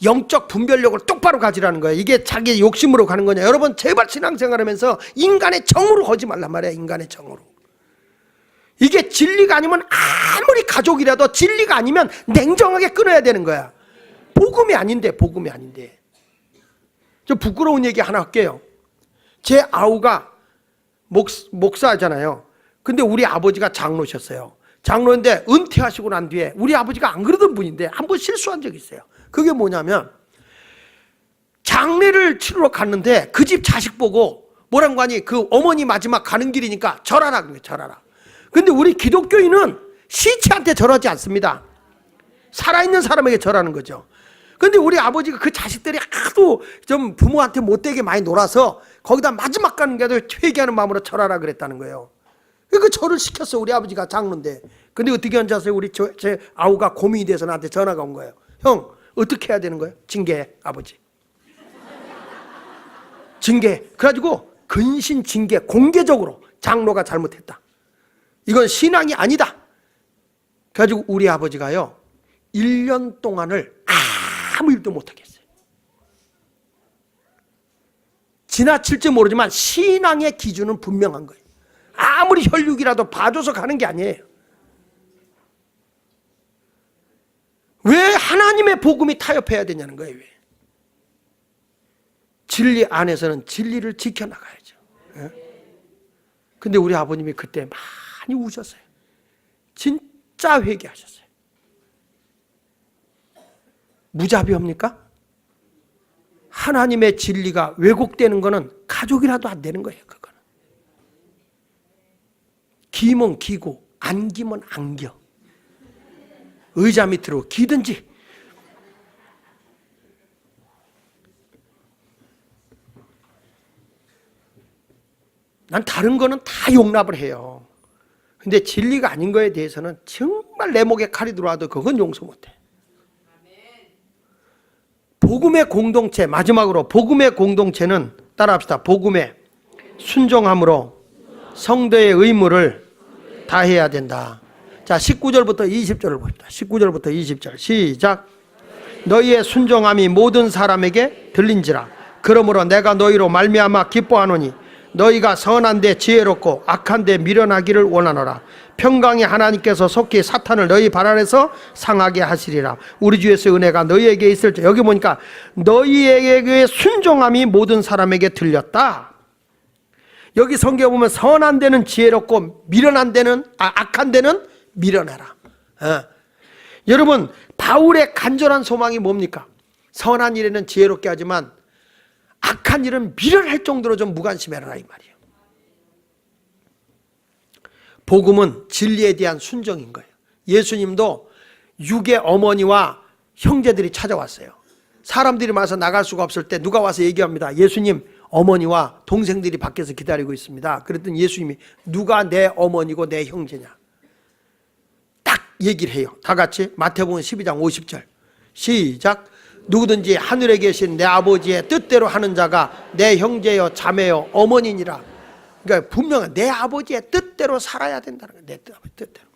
A: 영적 분별력을 똑바로 가지라는 거예요. 이게 자기 욕심으로 가는 거냐. 여러분 제발 신앙생활하면서 인간의 정으로 하지 말란 말이야. 인간의 정으로. 이게 진리가 아니면 아무리 가족이라도 진리가 아니면 냉정하게 끊어야 되는 거야. 복음이 아닌데. 복음이 아닌데. 좀 부끄러운 얘기 하나 할게요. 제 아우가 목사잖아요. 근데 우리 아버지가 장로셨어요. 장로인데 은퇴하시고 난 뒤에 우리 아버지가 안 그러던 분인데 한 번 실수한 적이 있어요. 그게 뭐냐면 장례를 치르러 갔는데 그 집 자식 보고 뭐라고 하니 그 어머니 마지막 가는 길이니까 절하라 그래. 절하라. 근데 우리 기독교인은 시체한테 절하지 않습니다. 살아있는 사람에게 절하는 거죠. 근데 우리 아버지가 그 자식들이 하도 좀 부모한테 못되게 많이 놀아서 거기다 마지막 가는 게 아니라 회개하는 마음으로 절하라 그랬다는 거예요. 그 절을 시켰어. 우리 아버지가 장로인데. 근데 어떻게 한지 아세요? 우리 제 아우가 고민이 돼서 나한테 전화가 온 거예요. 형, 어떻게 해야 되는 거예요? 징계해, 아버지. 징계. 그래가지고 근신 징계, 공개적으로 장로가 잘못했다. 이건 신앙이 아니다. 그래가지고 우리 아버지가요 1년 동안을 아무 일도 못하겠어요. 지나칠지 모르지만 신앙의 기준은 분명한 거예요. 아무리 혈육이라도 봐줘서 가는 게 아니에요. 왜 하나님의 복음이 타협해야 되냐는 거예요. 왜? 진리 안에서는 진리를 지켜나가야죠. 근데 우리 아버님이 그때 많이 우셨어요. 진짜 회개하셨어요. 무자비합니까? 하나님의 진리가 왜곡되는 거는 가족이라도 안 되는 거예요. 그거는. 기면 기고 안 기면 안 겨. 의자 밑으로 기든지. 난 다른 거는 다 용납을 해요. 근데 진리가 아닌 거에 대해서는 정말 내 목에 칼이 들어와도 그건 용서 못해. 복음의 공동체, 마지막으로 복음의 공동체는 따라합시다. 복음의 순종함으로 성도의 의무를 다해야 된다. 자, 19절부터 20절을 봅시다. 19절부터 20절 시작. 너희의 순종함이 모든 사람에게 들린지라. 그러므로 내가 너희로 말미암아 기뻐하노니 너희가 선한 데 지혜롭고 악한 데 미련하기를 원하노라. 평강의 하나님께서 속히 사탄을 너희 발 아래서 상하게 하시리라. 우리 주 예수의 은혜가 너희에게 있을 때, 여기 보니까 너희에게 순종함이 모든 사람에게 들렸다. 여기 성경에 보면 선한 데는 지혜롭고 미련한 데는 악한 데는 미련하라. 여러분, 바울의 간절한 소망이 뭡니까? 선한 일에는 지혜롭게 하지만 악한 일은 미련할 정도로 좀 무관심해라 이 말이에요. 복음은 진리에 대한 순종인 거예요. 예수님도 육의 어머니와 형제들이 찾아왔어요. 사람들이 와서 나갈 수가 없을 때 누가 와서 얘기합니다. 예수님, 어머니와 동생들이 밖에서 기다리고 있습니다. 그랬더니 예수님이 누가 내 어머니고 내 형제냐? 딱 얘기를 해요. 다 같이 마태복음 12장 50절 시작. 누구든지 하늘에 계신 내 아버지의 뜻대로 하는 자가 내 형제여 자매여 어머니니라. 그러니까 분명한 내 아버지의 뜻대로 살아야 된다는 거예요. 내 뜻대로.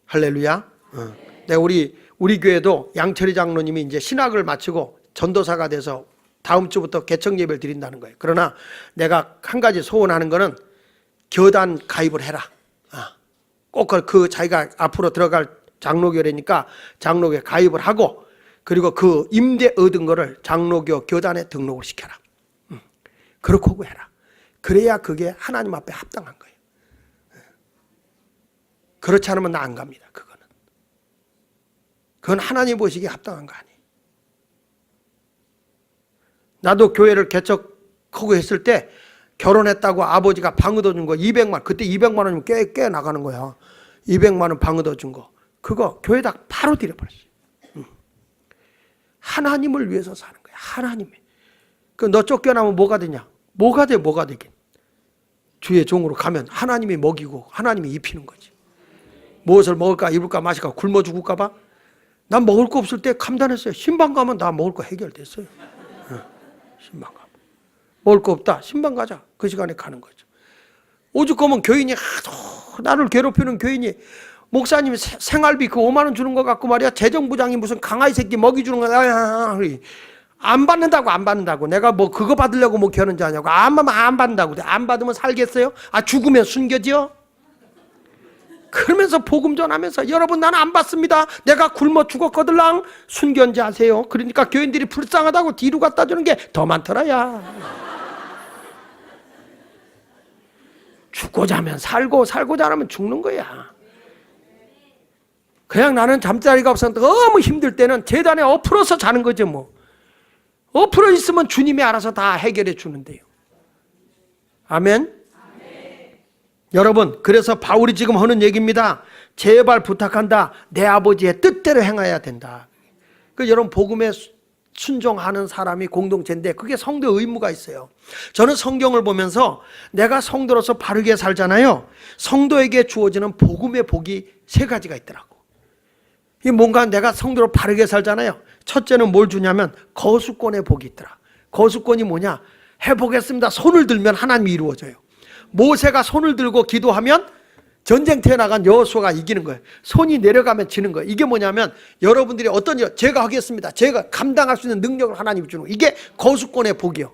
A: 할렐루야. 네, 우리 교회도 양철이 장로님이 이제 신학을 마치고 전도사가 돼서 다음 주부터 개청 예배를 드린다는 거예요. 그러나 내가 한 가지 소원하는 거는 교단 가입을 해라. 꼭 그 자기가 앞으로 들어갈 장로교회니까 장로교회 가입을 하고, 그리고 그 임대 얻은 거를 장로교 교단에 등록을 시켜라. 그렇게 해라. 그래야 그게 하나님 앞에 합당한 거예요. 그렇지 않으면 나 안 갑니다. 그건 하나님 보시기에 합당한 거 아니에요. 나도 교회를 개척하고 했을 때 결혼했다고 아버지가 방 얻어준 거 200만, 그때 200만 원이면 꽤 나가는 거야. 200만 원 방 얻어준 거, 그거 교회에다 바로 드려버렸어요. 하나님을 위해서 사는 거야. 하나님이. 너 쫓겨나면 뭐가 되냐? 뭐가 되긴. 주의 종으로 가면 하나님이 먹이고 하나님이 입히는 거지. 무엇을 먹을까 입을까 마실까 굶어 죽을까 봐. 난 먹을 거 없을 때 감단했어요. 신방 가면 다 먹을 거 해결됐어요. 신방 가면 먹을 거 없다, 신방 가자. 그 시간에 가는 거죠. 오죽 하면 교인이 하도 나를 괴롭히는 교인이 목사님이 생활비 그 5만 원 주는 거 갖고 말이야, 재정부장이 무슨 강아지 새끼 먹이 주는 거야. 안 받는다고. 내가 뭐 그거 받으려고 뭐 겨는지 아냐고. 안 받는다고. 안 받으면 살겠어요? 죽으면 숨겨져? 그러면서 복음 전하면서 여러분 나는 안 받습니다. 내가 굶어 죽었거들랑. 순견지 아세요? 그러니까 교인들이 불쌍하다고 뒤로 갖다 주는 게 더 많더라야. 죽고자 하면 살고 살고자 하면 죽는 거야. 그냥 나는 잠자리가 없어서 너무 힘들 때는 제단에 엎어서 자는 거죠. 뭐 엎어 있으면 주님이 알아서 다 해결해 주는데요. 아멘. 여러분, 그래서 바울이 지금 하는 얘기입니다. 제발 부탁한다. 내 아버지의 뜻대로 행해야 된다. 그 여러분 복음에 순종하는 사람이 공동체인데 그게 성도의 의무가 있어요. 저는 성경을 보면서 내가 성도로서 바르게 살잖아요. 성도에게 주어지는 복음의 복이 세 가지가 있더라고. 이 뭔가 내가 성도로 바르게 살잖아요. 첫째는 뭘 주냐면 거수권의 복이 있더라. 거수권이 뭐냐? 해보겠습니다. 손을 들면 하나님이 이루어져요. 모세가 손을 들고 기도하면 전쟁터에 나간 여호수아가 이기는 거예요. 손이 내려가면 지는 거예요. 이게 뭐냐면 여러분들이 어떤 일, 제가 하겠습니다. 제가 감당할 수 있는 능력을 하나님이 주는 거예요. 이게 거수권의 복이요.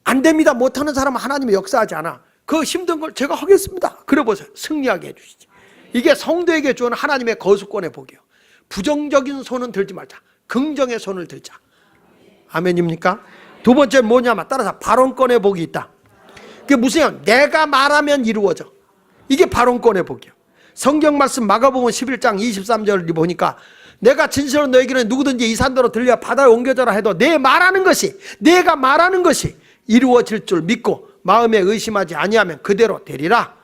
A: 안 됩니다. 못하는 사람은 하나님이 역사하지 않아. 그 힘든 걸 제가 하겠습니다. 그래 보세요. 승리하게 해주시죠. 이게 성도에게 주는 하나님의 거수권의 복이요. 부정적인 손은 들지 말자. 긍정의 손을 들자. 아멘입니까? 두 번째 뭐냐면 따라서 발언권의 복이 있다. 그게 무슨 말? 내가 말하면 이루어져. 이게 발언권의 복이요. 성경 말씀 마가복음 11장 23절을 보니까 내가 진실로 너에게는 누구든지 이 산도로 들려 바다에 옮겨져라 해도 내 말하는 것이, 내가 말하는 것이 이루어질 줄 믿고 마음에 의심하지 아니하면 그대로 되리라.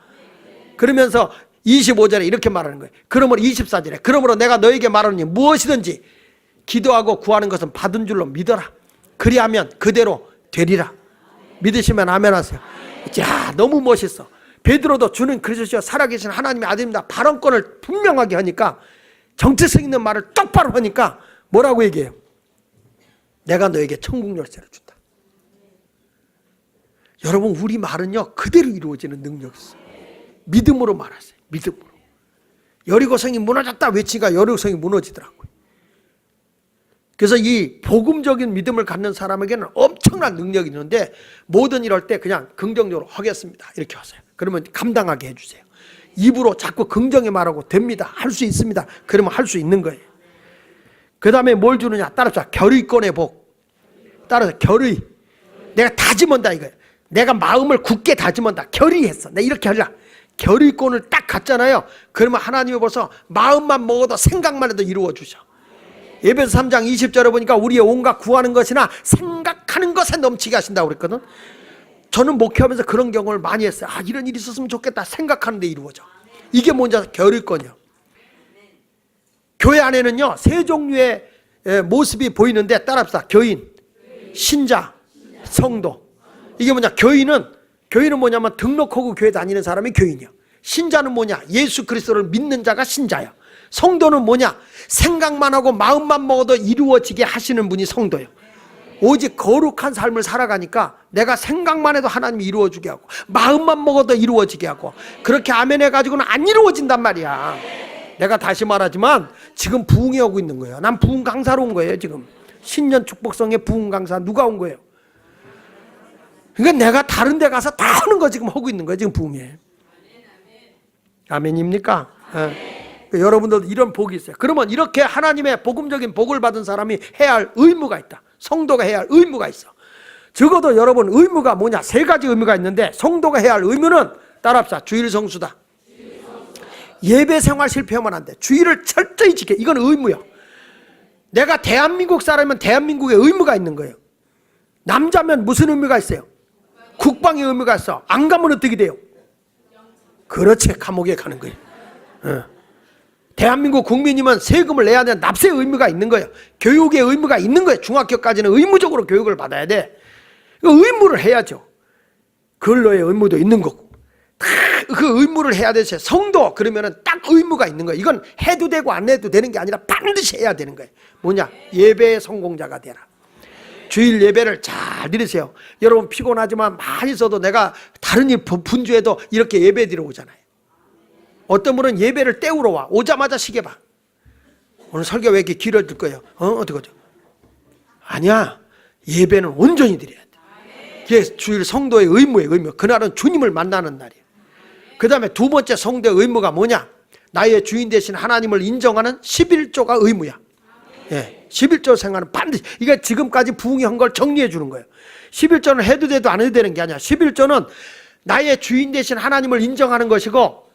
A: 그러면서 25절에 이렇게 말하는 거예요. 그러므로 24절에 그러므로 내가 너에게 말하노니 무엇이든지 기도하고 구하는 것은 받은 줄로 믿어라. 그리하면 그대로 되리라. 믿으시면 아멘 하세요. 자, 너무 멋있어. 베드로도 주는 그리스도시여 살아계신 하나님의 아들입니다. 발언권을 분명하게 하니까, 정체성 있는 말을 똑바로 하니까 뭐라고 얘기해요? 내가 너에게 천국 열쇠를 준다. 여러분, 우리 말은요 그대로 이루어지는 능력이 있어요. 믿음으로 말하세요. 믿음으로. 여리고성이 무너졌다 외치니까 여리고성이 무너지더라고요. 그래서 이 복음적인 믿음을 갖는 사람에게는 엄청난 능력이 있는데 모든 일 할 때 그냥 긍정적으로 하겠습니다 이렇게 하세요. 그러면 감당하게 해주세요. 입으로 자꾸 긍정에 말하고 됩니다. 할 수 있습니다. 그러면 할 수 있는 거예요. 그 다음에 뭘 주느냐? 따라서 결의권의 복. 따라서 결의. 내가 다짐한다 이거예요. 내가 마음을 굳게 다짐한다. 결의했어. 내가 이렇게 하려. 결의권을 딱 갖잖아요. 그러면 하나님이 벌써 마음만 먹어도 생각만 해도 이루어 주셔. 에베소 3장 20절에 보니까 우리의 온갖 구하는 것이나 생각하는 것에 넘치게 하신다고 그랬거든. 저는 목회하면서 그런 경험을 많이 했어요. 아, 이런 일이 있었으면 좋겠다 생각하는데 이루어져. 이게 뭔지 결의권이요. 교회 안에는요 세 종류의 모습이 보이는데 따라합시다. 교인, 신자, 성도. 이게 뭐냐? 교인은 뭐냐면 등록하고 교회 다니는 사람이 교인이야. 신자는 뭐냐? 예수 그리스도를 믿는 자가 신자야. 성도는 뭐냐? 생각만 하고 마음만 먹어도 이루어지게 하시는 분이 성도예요. 오직 거룩한 삶을 살아가니까 내가 생각만 해도 하나님이 이루어주게 하고 마음만 먹어도 이루어지게 하고 그렇게 아멘 해가지고는 안 이루어진단 말이야. 내가 다시 말하지만 지금 부흥이 오고 있는 거예요. 난 부흥 강사로 온 거예요. 지금 신년 축복성의 부흥 강사 누가 온 거예요? 그러니까 내가 다른 데 가서 다 하는 거 지금 하고 있는 거예요. 지금 부흥에. 아멘입니까? 여러분들도 이런 복이 있어요. 그러면 이렇게 하나님의 복음적인 복을 받은 사람이 해야 할 의무가 있다. 성도가 해야 할 의무가 있어. 적어도 여러분 의무가 뭐냐? 세 가지 의무가 있는데 성도가 해야 할 의무는 따라합시다. 주일 성수다. 예배 생활 실패하면 안 돼. 주일을 철저히 지켜. 이건 의무야. 내가 대한민국 사람이면 대한민국에 의무가 있는 거예요. 남자면 무슨 의무가 있어요? 국방의 의무가 있어. 안 가면 어떻게 돼요? 그렇지, 감옥에 가는 거예요. 대한민국 국민이면 세금을 내야 되는 납세의 의무가 있는 거예요. 교육의 의무가 있는 거예요. 중학교까지는 의무적으로 교육을 받아야 돼. 의무를 해야죠. 근로의 의무도 있는 거고. 그 의무를 해야 되죠. 성도 그러면은 딱 의무가 있는 거예요. 이건 해도 되고 안 해도 되는 게 아니라 반드시 해야 되는 거예요. 뭐냐? 예배의 성공자가 되라. 주일 예배를 잘 드리세요. 여러분 피곤하지만 많이 있어도 내가 다른 일 분주해도 이렇게 예배 드리러 오잖아요. 어떤 분은 예배를 때우러 와. 오자마자 시계 봐. 오늘 설교 왜 이렇게 길어질 거예요? 어떡하죠? 아니야. 예배는 온전히 드려야 돼. 그게 주일 성도의 의무예요. 의무. 그날은 주님을 만나는 날이에요. 그 다음에 두 번째 성도의 의무가 뭐냐? 나의 주인 되신 하나님을 인정하는 11조가 의무야. 예, 11조 생활은 반드시. 이게 지금까지 부흥이 한 걸 정리해 주는 거예요. 11조는 해도 돼도 안 해도 되는 게 아니야. 11조는 나의 주인 되신 하나님을 인정하는 것이고,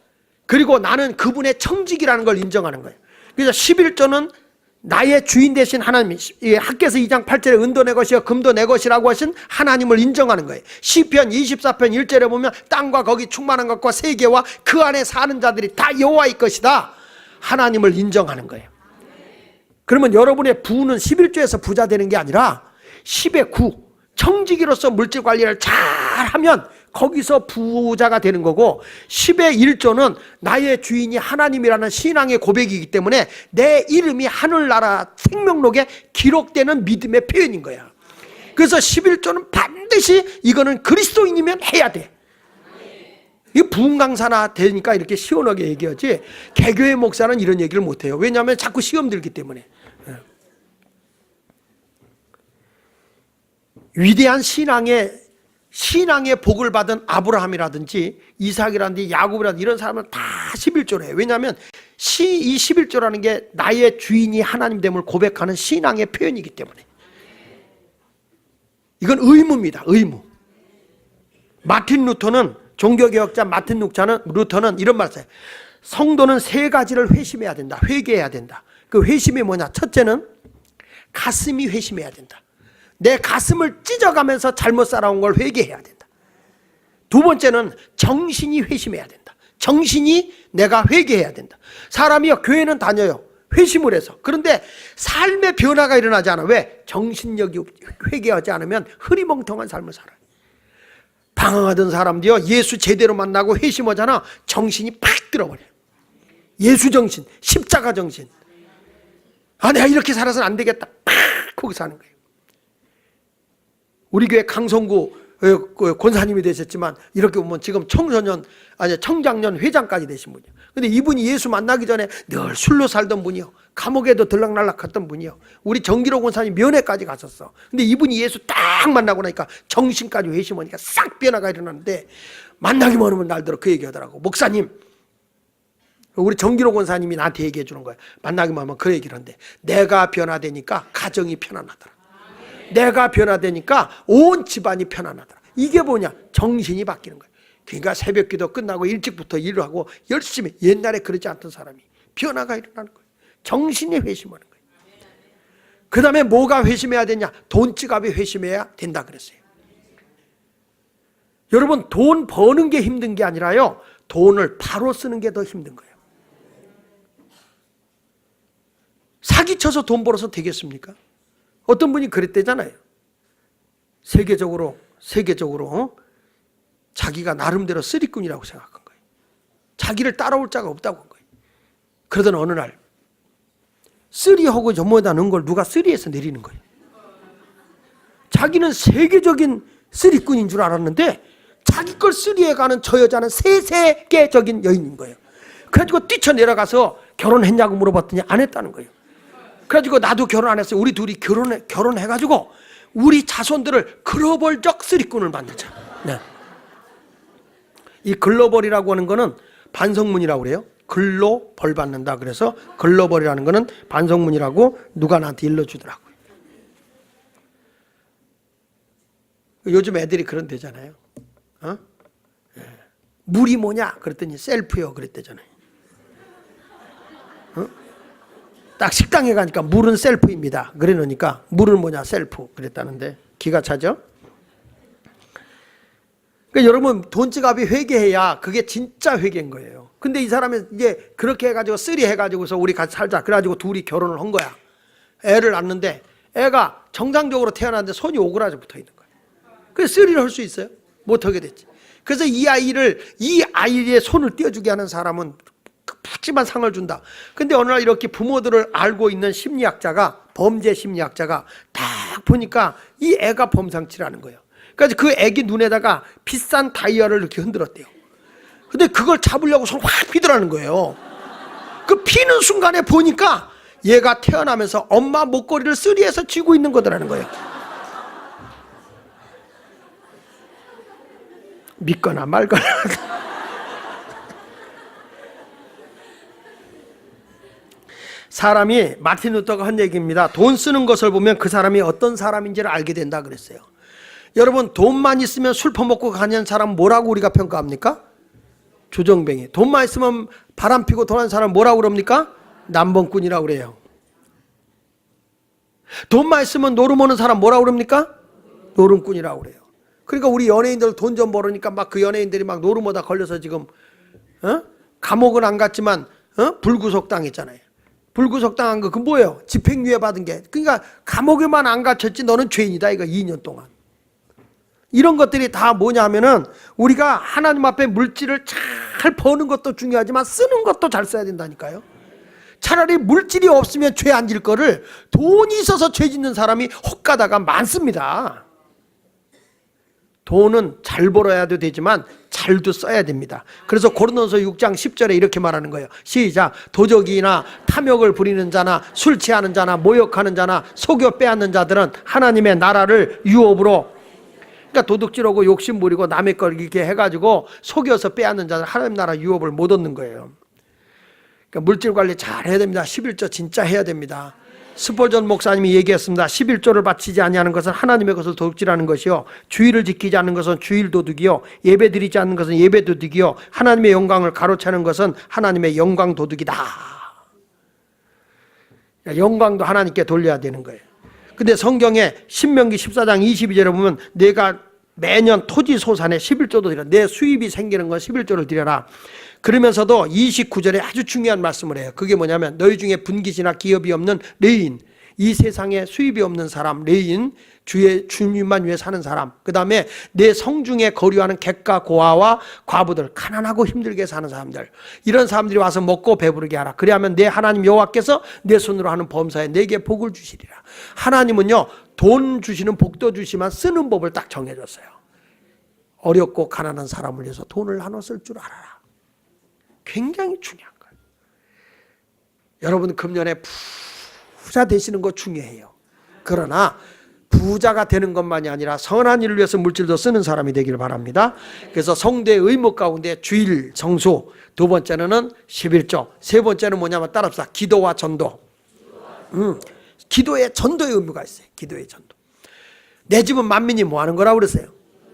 A: 그리고 나는 그분의 청직이라는 걸 인정하는 거예요. 그래서 11조는 나의 주인 되신 하나님, 학개서 2장 8절에 은도 내 것이요 금도 내 것이라고 하신 하나님을 인정하는 거예요. 시편 24편 1절에 보면 땅과 거기 충만한 것과 세계와 그 안에 사는 자들이 다 여호와의 것이다. 하나님을 인정하는 거예요. 그러면 여러분의 부는 11조에서 부자 되는 게 아니라 10의 9, 청지기로서 물질 관리를 잘하면 거기서 부자가 되는 거고, 10의 1조는 나의 주인이 하나님이라는 신앙의 고백이기 때문에 내 이름이 하늘나라 생명록에 기록되는 믿음의 표현인 거야. 그래서 11조는 반드시 이거는 그리스도인이면 해야 돼. 이 부흥 강사나 되니까 이렇게 시원하게 얘기하지, 개교의 목사는 이런 얘기를 못해요. 왜냐하면 자꾸 시험 들기 때문에. 위대한 신앙의 복을 받은 아브라함이라든지 이삭이라든지 야곱이라든지 이런 사람은 다 11조를 해요. 왜냐하면 이 11조라는 게 나의 주인이 하나님 됨을 고백하는 신앙의 표현이기 때문에. 이건 의무입니다. 의무. 마틴 루터는, 종교개혁자 마틴 루터는 이런 말을 써요. 성도는 세 가지를 회심해야 된다. 회개해야 된다. 그 회심이 뭐냐? 첫째는 가슴이 회심해야 된다. 내 가슴을 찢어가면서 잘못 살아온 걸 회개해야 된다. 두 번째는 정신이 회심해야 된다. 정신이 내가 회개해야 된다. 사람이요, 교회는 다녀요. 회심을 해서. 그런데 삶의 변화가 일어나지 않아. 왜? 정신력이 회개하지 않으면 흐리멍텅한 삶을 살아요. 방황하던 사람들이요, 예수 제대로 만나고 회심하잖아. 정신이 팍 들어버려요. 예수 정신, 십자가 정신. 아, 내가 이렇게 살아서는 안 되겠다. 팍 거기서 하는 거예요. 우리 교회 강성구 권사님이 되셨지만 이렇게 보면 지금 청장년 회장까지 되신 분이에요. 근데 이분이 예수 만나기 전에 늘 술로 살던 분이요, 감옥에도 들락날락 갔던 분이요, 우리 정기로 권사님 면회까지 갔었어. 근데 이분이 예수 딱 만나고 나니까 정신까지 회심하니까 싹 변화가 일어났는데, 만나기만 하면 날들어 그 얘기하더라고. 목사님, 우리 정기로 권사님이 나한테 얘기해 주는 거예요. 만나기만 하면 그 얘기를 하는데, 내가 변화되니까 가정이 편안하더라. 내가 변화되니까 온 집안이 편안하더라. 이게 뭐냐? 정신이 바뀌는 거예요. 그러니까 새벽 기도 끝나고 일찍부터 일을 하고 열심히, 옛날에 그러지 않던 사람이 변화가 일어나는 거예요. 정신이 회심하는 거예요. 그 다음에 뭐가 회심해야 되냐? 돈 지갑이 회심해야 된다 그랬어요. 여러분, 돈 버는 게 힘든 게 아니라요, 돈을 바로 쓰는 게 더 힘든 거예요. 사기쳐서 돈 벌어서 되겠습니까? 어떤 분이 그랬대잖아요. 세계적으로 자기가 나름대로 쓰리꾼이라고 생각한 거예요. 자기를 따라올 자가 없다고 한 거예요. 그러던 어느 날 쓰리하고 전모에다 넣은 걸 누가 쓰리에서 내리는 거예요. 자기는 세계적인 쓰리꾼인 줄 알았는데 자기 걸 쓰리에 가는 저 여자는 세계적인 여인인 거예요. 그래가지고 뛰쳐내려가서 결혼했냐고 물어봤더니 안 했다는 거예요. 그래가지고 나도 결혼 안 했어요. 우리 둘이 결혼해가지고 우리 자손들을 글로벌적 쓰리꾼을 만들자. 네. 이 글로벌이라고 하는 거는 반성문이라고 그래요. 글로 벌 받는다. 그래서 글로벌이라는 거는 반성문이라고 누가 나한테 일러주더라고요. 요즘 애들이 그런 데잖아요. 물이 뭐냐? 그랬더니 셀프요. 그랬대잖아요. 딱 식당에 가니까 물은 셀프입니다. 그래 놓으니까 물은 뭐냐? 셀프. 그랬다는데 기가 차죠? 그러니까 여러분, 돈 지갑이 회개해야 그게 진짜 회개인 거예요. 근데 이 사람은 이제 그렇게 해가지고 쓰리 해가지고서 우리 같이 살자. 그래가지고 둘이 결혼을 한 거야. 애를 낳는데 애가 정상적으로 태어났는데 손이 오그라져 붙어 있는 거예요. 그래서 쓰리를 할 수 있어요? 못하게 됐지. 그래서 이 아이의 손을 떼어주게 하는 사람은 푸짐한 상을 준다. 근데 어느 날 이렇게 부모들을 알고 있는 심리학자가, 범죄 심리학자가 딱 보니까 이 애가 범상치라는 거예요. 그래서 그 애기 눈에다가 비싼 다이아를 이렇게 흔들었대요. 근데 그걸 잡으려고 손 확 피더라는 거예요. 그 피는 순간에 보니까 얘가 태어나면서 엄마 목걸이를 쓰리에서 쥐고 있는 거더라는 거예요. 믿거나 말거나. 사람이, 마틴 루터가 한 얘기입니다. 돈 쓰는 것을 보면 그 사람이 어떤 사람인지를 알게 된다 그랬어요. 여러분, 돈만 있으면 술 퍼먹고 가는 사람 뭐라고 우리가 평가합니까? 조정뱅이. 돈만 있으면 바람 피고 도는 사람 뭐라고 그럽니까? 남봉꾼이라고 그래요. 돈만 있으면 노름 오는 사람 뭐라 그럽니까? 노름꾼이라고 그래요. 그러니까 우리 연예인들 돈 좀 벌으니까 막 그 연예인들이 막 노름 오다 걸려서 지금 감옥은 안 갔지만 불구속 당했잖아요. 불구속 당한 거 그 뭐예요? 집행유예 받은 게. 그러니까 감옥에만 안 갇혔지 너는 죄인이다 이거 2년 동안. 이런 것들이 다 뭐냐면은 우리가 하나님 앞에 물질을 잘 버는 것도 중요하지만 쓰는 것도 잘 써야 된다니까요. 차라리 물질이 없으면 죄 안 질 거를 돈이 있어서 죄 짓는 사람이 혹가다가 많습니다. 돈은 잘 벌어야도 되지만 잘도 써야 됩니다. 그래서 고린도서 6장 10절에 이렇게 말하는 거예요. 시작. 도적이나 탐욕을 부리는 자나 술 취하는 자나 모욕하는 자나 속여 빼앗는 자들은 하나님의 나라를 유업으로, 그러니까 도둑질하고 욕심 부리고 남의 걸 이렇게 해가지고 속여서 빼앗는 자들 하나님 나라 유업을 못 얻는 거예요. 그러니까 물질 관리 잘 해야 됩니다. 11조 진짜 해야 됩니다. 스폴전 목사님이 얘기했습니다. 11조를 바치지 아니하는 것은 하나님의 것을 도둑질하는 것이요, 주의를 지키지 않는 것은 주일 도둑이요, 예배 드리지 않는 것은 예배 도둑이요, 하나님의 영광을 가로채는 것은 하나님의 영광 도둑이다. 영광도 하나님께 돌려야 되는 거예요. 근데 성경에 신명기 14장 22절에 보면 내가 매년 토지 소산에 11조도 드려라. 내 수입이 생기는 건 11조를 드려라. 그러면서도 29절에 아주 중요한 말씀을 해요. 그게 뭐냐면 너희 중에 분깃이나 기업이 없는 레인, 이 세상에 수입이 없는 사람, 레인, 주님만 위해 사는 사람, 그 다음에 내 성중에 거류하는 객가 고아와 과부들, 가난하고 힘들게 사는 사람들, 이런 사람들이 와서 먹고 배부르게 하라. 그래야면 내 하나님 여호와께서 내 손으로 하는 범사에 내게 복을 주시리라. 하나님은요 돈 주시는 복도 주시만 쓰는 법을 딱 정해줬어요. 어렵고 가난한 사람을 위해서 돈을 나눠 쓸 줄 알아라. 굉장히 중요한 거예요. 여러분 금년에 부자 되시는 거 중요해요. 그러나 부자가 되는 것만이 아니라 선한 일을 위해서 물질도 쓰는 사람이 되기를 바랍니다. 그래서 성도의 의무 가운데 주일 성수, 두 번째는 11조, 세 번째는 뭐냐면 따라합시다. 기도와 전도. 기도에 전도의 의무가 있어요. 기도의 전도. 내 집은 만민이 뭐 하는 거라고 그랬어요?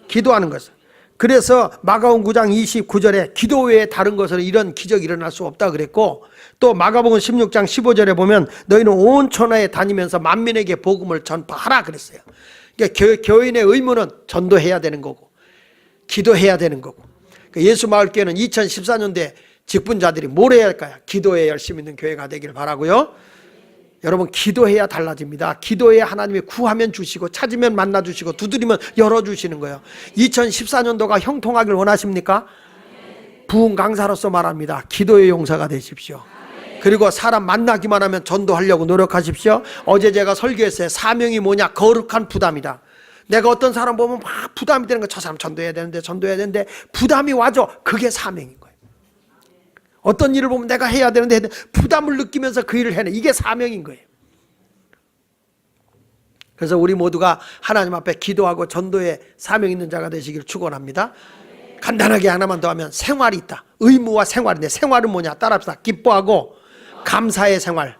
A: 기도하는 것을. 그래서 마가복음 9장 29절에 기도 외에 다른 것은 이런 기적이 일어날 수 없다 그랬고, 또 마가복음 16장 15절에 보면 너희는 온 천하에 다니면서 만민에게 복음을 전파하라 그랬어요. 그러니까 교인의 의무는 전도해야 되는 거고 기도해야 되는 거고. 예수 마을교회는 2014년도에 직분자들이 뭘 해야 할까요? 기도에 열심히 있는 교회가 되길 바라고요. 여러분 기도해야 달라집니다. 기도해야 하나님이 구하면 주시고 찾으면 만나 주시고 두드리면 열어주시는 거예요. 2014년도가 형통하길 원하십니까? 부흥 강사로서 말합니다. 기도의 용사가 되십시오. 그리고 사람 만나기만 하면 전도하려고 노력하십시오. 어제 제가 설교했어요. 사명이 뭐냐? 거룩한 부담이다. 내가 어떤 사람 보면 막 부담이 되는 거, 저 사람 전도해야 되는데 부담이 와줘. 그게 사명인 거예요. 어떤 일을 보면 내가 해야 되는데 부담을 느끼면서 그 일을 해내. 이게 사명인 거예요. 그래서 우리 모두가 하나님 앞에 기도하고 전도에 사명 있는 자가 되시길 축원합니다. 간단하게 하나만 더 하면 생활이 있다. 의무와 생활인데 생활은 뭐냐? 따라합시다. 기뻐하고 감사의 생활.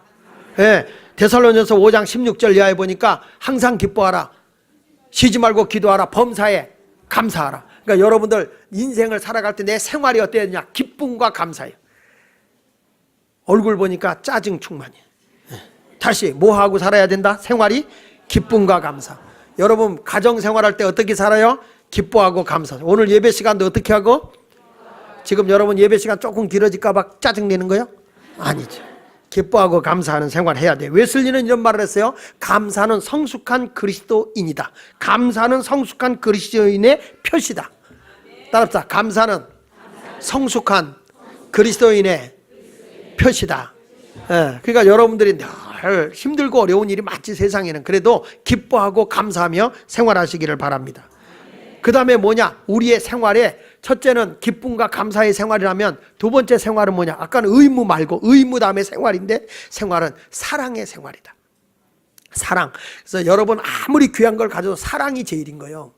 A: 예, 데살로니가서 5장 16절 이하에 보니까 항상 기뻐하라. 쉬지 말고 기도하라. 범사에 감사하라. 그러니까 여러분들 인생을 살아갈 때 내 생활이 어때야 되냐? 기쁨과 감사예요. 얼굴 보니까 짜증 충만이에요. 다시 뭐 하고 살아야 된다? 생활이 기쁨과 감사. 여러분 가정 생활할 때 어떻게 살아요? 기뻐하고 감사. 오늘 예배 시간도 어떻게 하고? 지금 여러분 예배 시간 조금 길어질까 봐 짜증 내는 거예요? 아니죠. 기뻐하고 감사하는 생활 해야 돼요. 웨슬리는 이런 말을 했어요. 감사는 성숙한 그리스도인이다. 감사는 성숙한 그리스도인의 표시다. 따라합시다. 감사는 성숙한 그리스도인의 표시다. 예, 그러니까 여러분들이 늘 힘들고 어려운 일이 많지 세상에는. 그래도 기뻐하고 감사하며 생활하시기를 바랍니다. 그 다음에 뭐냐? 우리의 생활에 첫째는 기쁨과 감사의 생활이라면 두 번째 생활은 뭐냐? 아까는 의무 말고 의무 다음에 생활인데 생활은 사랑의 생활이다. 사랑. 그래서 여러분 아무리 귀한 걸 가져도 사랑이 제일인 거예요.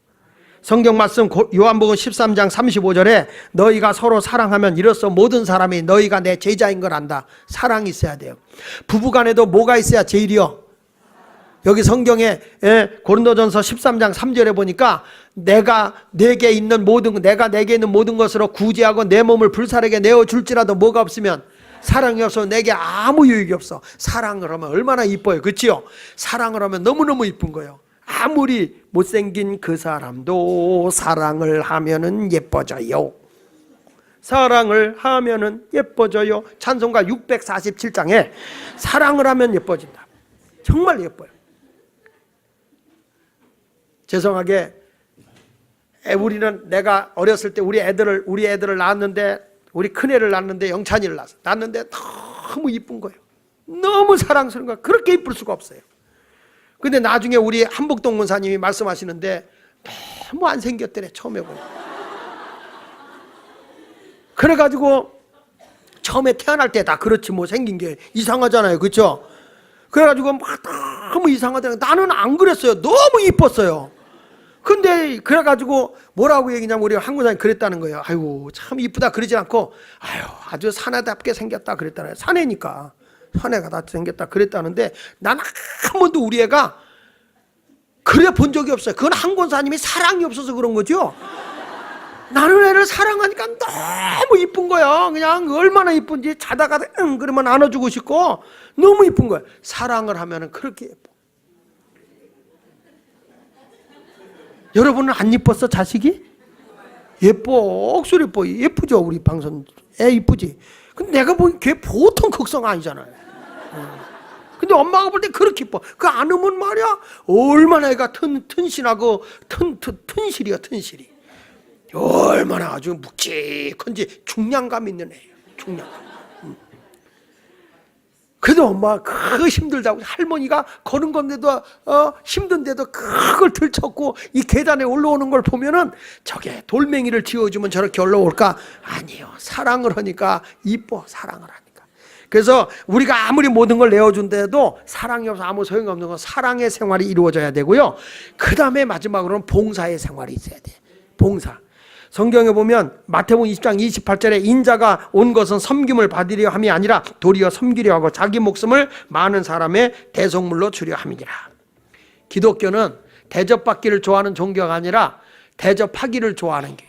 A: 성경 말씀 요한복음 13장 35절에 너희가 서로 사랑하면 이로써 모든 사람이 너희가 내 제자인 걸 안다. 사랑이 있어야 돼요. 부부간에도 뭐가 있어야 제일이요? 여기 성경에 고린도전서 13장 3절에 보니까 내가 내게 있는 모든 것으로 구제하고 내 몸을 불살에게 내어줄지라도 뭐가 없으면 사랑이 없어 내게 아무 유익이 없어. 사랑을 하면 얼마나 이뻐요, 그렇지요? 사랑을 하면 너무너무 이쁜 거예요. 아무리 못생긴 그 사람도 사랑을 하면은 예뻐져요. 사랑을 하면은 예뻐져요. 찬송가 647장에 사랑을 하면 예뻐진다. 정말 예뻐요. 죄송하게 우리는 내가 어렸을 때 우리 애들을 낳았는데, 우리 큰애를 낳았는데, 영찬이를 낳았는데 너무 이쁜 거예요. 너무 사랑스러운 거예요. 그렇게 이쁠 수가 없어요. 근데 나중에 우리 한복동 권사님이 말씀하시는데 너무 안 생겼더래, 처음에 보니까. 그래가지고 처음에 태어날 때 다 그렇지 뭐 생긴 게 이상하잖아요, 그렇죠? 그래가지고 막 너무 이상하더라고요. 나는 안 그랬어요. 너무 이뻤어요. 근데 그래가지고 뭐라고 얘기냐면 우리 한국사람이 그랬다는 거예요. 아이고 참 이쁘다 그러지 않고 아주 사내답게 생겼다 그랬다는 거예요. 사내니까 사내가 다 생겼다 그랬다는데, 난 한 번도 우리 애가 그래 본 적이 없어요. 그건 한 권사님이 사랑이 없어서 그런 거죠. 나는 애를 사랑하니까 너무 이쁜 거야. 그냥 얼마나 이쁜지 자다가 그러면 안아주고 싶고 너무 이쁜 거야. 사랑을 하면은 그렇게 예뻐. 여러분은 안 이뻤어, 자식이? 예뻐, 억수로 예뻐. 예쁘죠, 우리 방송 애 이쁘지. 근데 내가 보기엔 걔 보통 극성 아니잖아요. 근데 엄마가 볼 때 그렇게 이뻐. 그 안으면 말이야 얼마나 애가 튼실하고 튼실이야, 튼실이. 얼마나 아주 묵직한지 중량감 있는 애예요, 중량감. 그래도 엄마가 그 힘들다고, 할머니가 거는 건데도 힘든데도 그걸 들쳤고 이 계단에 올라오는 걸 보면은 저게 돌멩이를 지어주면 저렇게 올라올까? 아니에요. 사랑을 하니까 이뻐, 사랑을 하니까. 그래서 우리가 아무리 모든 걸 내어준데도 사랑이 없어 아무 소용이 없는 건 사랑의 생활이 이루어져야 되고요. 그 다음에 마지막으로는 봉사의 생활이 있어야 돼. 봉사. 성경에 보면 마태복음 20장 28절에 인자가 온 것은 섬김을 받으려 함이 아니라 도리어 섬기려 하고 자기 목숨을 많은 사람의 대속물로 주려 함이니라. 기독교는 대접받기를 좋아하는 종교가 아니라 대접하기를 좋아하는 게.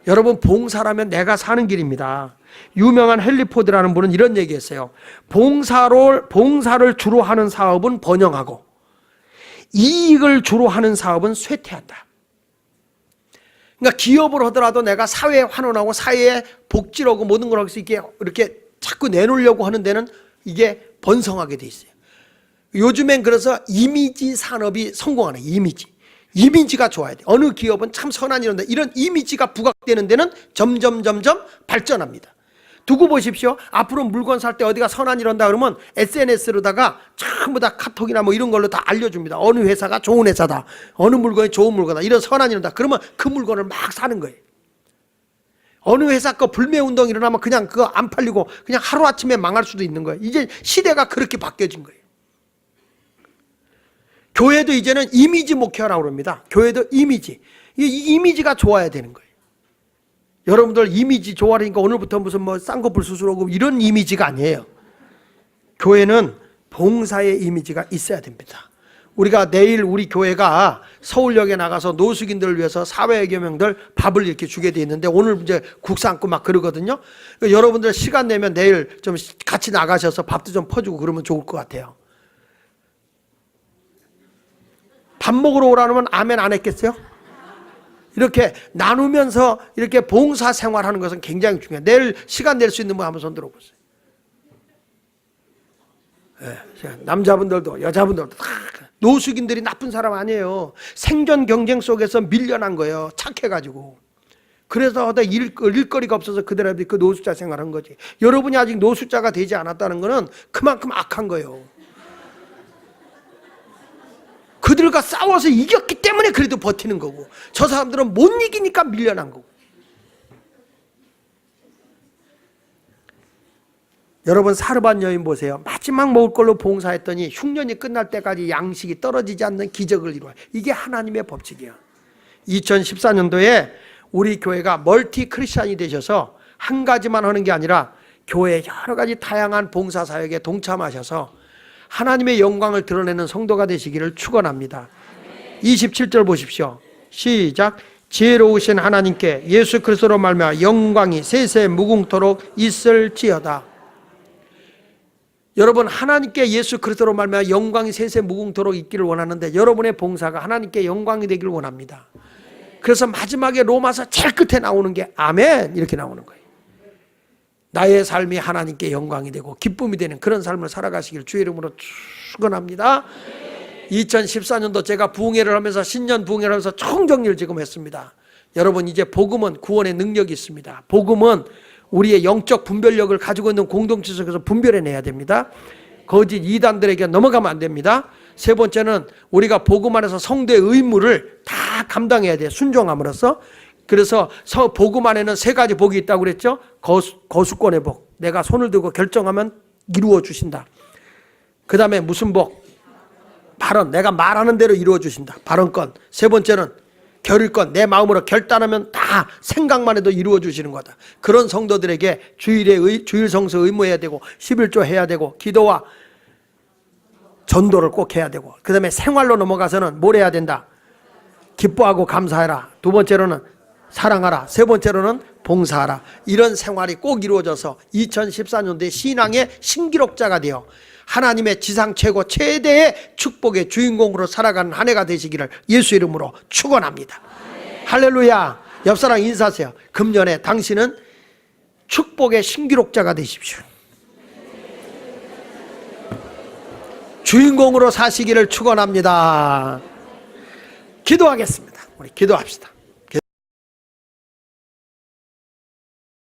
A: 여러분, 봉사라면 내가 사는 길입니다. 유명한 헨리 포드라는 분은 이런 얘기했어요. 봉사를 주로 하는 사업은 번영하고 이익을 주로 하는 사업은 쇠퇴한다. 그러니까 기업을 하더라도 내가 사회에 환원하고 사회에 복지하고 모든 걸 할 수 있게 이렇게 자꾸 내놓으려고 하는 데는 이게 번성하게 돼 있어요. 요즘엔 그래서 이미지 산업이 성공하네. 이미지가 좋아야 돼. 어느 기업은 참 선한 일인데 이런 이미지가 부각되는 데는 점점 발전합니다. 두고 보십시오. 앞으로 물건 살 때 어디가 선한 일 한다 그러면 SNS로다가 전부 다 카톡이나 뭐 이런 걸로 다 알려줍니다. 어느 회사가 좋은 회사다, 어느 물건이 좋은 물건이다, 이런 선한 일 한다. 그러면 그 물건을 막 사는 거예요. 어느 회사 거 불매운동 일어나면 그냥 그거 안 팔리고 그냥 하루아침에 망할 수도 있는 거예요. 이제 시대가 그렇게 바뀌어진 거예요. 교회도 이제는 이미지 목회라고 합니다. 교회도 이미지. 이 이미지가 좋아야 되는 거예요. 여러분들 이미지 좋아하니까 오늘부터 무슨 뭐 쌍꺼풀 수술하고 이런 이미지가 아니에요. 교회는 봉사의 이미지가 있어야 됩니다. 우리가 내일 우리 교회가 서울역에 나가서 노숙인들을 위해서 사회개명들 밥을 이렇게 주게 돼 있는데 오늘 이제 국사 안고 막 그러거든요. 그러니까 여러분들 시간 내면 내일 좀 같이 나가셔서 밥도 좀 퍼주고 그러면 좋을 것 같아요. 밥 먹으러 오라면 아멘 안 했겠어요? 이렇게 나누면서 이렇게 봉사 생활하는 것은 굉장히 중요해요. 내일 시간 낼 수 있는 분 한번 손 들어보세요. 네, 남자분들도 여자분들도 다 노숙인들이 나쁜 사람 아니에요. 생존 경쟁 속에서 밀려난 거예요. 착해가지고. 그래서 일거리가 없어서 그들한테 그 노숙자 생활한 거지. 여러분이 아직 노숙자가 되지 않았다는 것은 그만큼 악한 거예요. 그들과 싸워서 이겼기 때문에 그래도 버티는 거고, 저 사람들은 못 이기니까 밀려난 거고. 여러분, 사르밧 여인 보세요. 마지막 먹을 걸로 봉사했더니 흉년이 끝날 때까지 양식이 떨어지지 않는 기적을 이루어요. 이게 하나님의 법칙이에요. 2014년도에 우리 교회가 멀티 크리스찬이 되셔서 한 가지만 하는 게 아니라 교회 여러 가지 다양한 봉사 사역에 동참하셔서 하나님의 영광을 드러내는 성도가 되시기를 축원합니다. 27절 보십시오. 시작. 지혜로우신 하나님께 예수 그리스도로 말미암아 영광이 세세 무궁토록 있을지어다. 여러분 하나님께 예수 그리스도로 말미암아 영광이 세세 무궁토록 있기를 원하는데 여러분의 봉사가 하나님께 영광이 되기를 원합니다. 그래서 마지막에 로마서 제일 끝에 나오는 게 아멘 이렇게 나오는 거예요. 나의 삶이 하나님께 영광이 되고 기쁨이 되는 그런 삶을 살아가시길 주의 이름으로 축원합니다. 2014년도 제가 부흥회를 하면서 신년 부흥회를 하면서 총정리를 지금 했습니다. 여러분 이제 복음은 구원의 능력이 있습니다. 복음은 우리의 영적 분별력을 가지고 있는 공동체 속에서 분별해내야 됩니다. 거짓 이단들에게 넘어가면 안 됩니다. 세 번째는 우리가 복음 안에서 성도의 의무를 다 감당해야 돼요. 순종함으로써. 그래서 복음 안에는 세 가지 복이 있다고 그랬죠. 거수권의 복. 내가 손을 들고 결정하면 이루어 주신다. 그 다음에 무슨 복? 발언. 내가 말하는 대로 이루어 주신다. 발언권. 세 번째는 결의권. 내 마음으로 결단하면 다 생각만 해도 이루어 주시는 거다. 그런 성도들에게 주일 성수 의무해야 되고 11조 해야 되고 기도와 전도를 꼭 해야 되고 그 다음에 생활로 넘어가서는 뭘 해야 된다? 기뻐하고 감사해라. 두 번째로는 사랑하라. 세 번째로는 봉사하라. 이런 생활이 꼭 이루어져서 2014년도에 신앙의 신기록자가 되어 하나님의 지상 최고 최대의 축복의 주인공으로 살아가는 한 해가 되시기를 예수 이름으로 축원합니다. 할렐루야. 옆사람 인사하세요. 금년에 당신은 축복의 신기록자가 되십시오. 주인공으로 사시기를 축원합니다. 기도하겠습니다. 우리 기도합시다.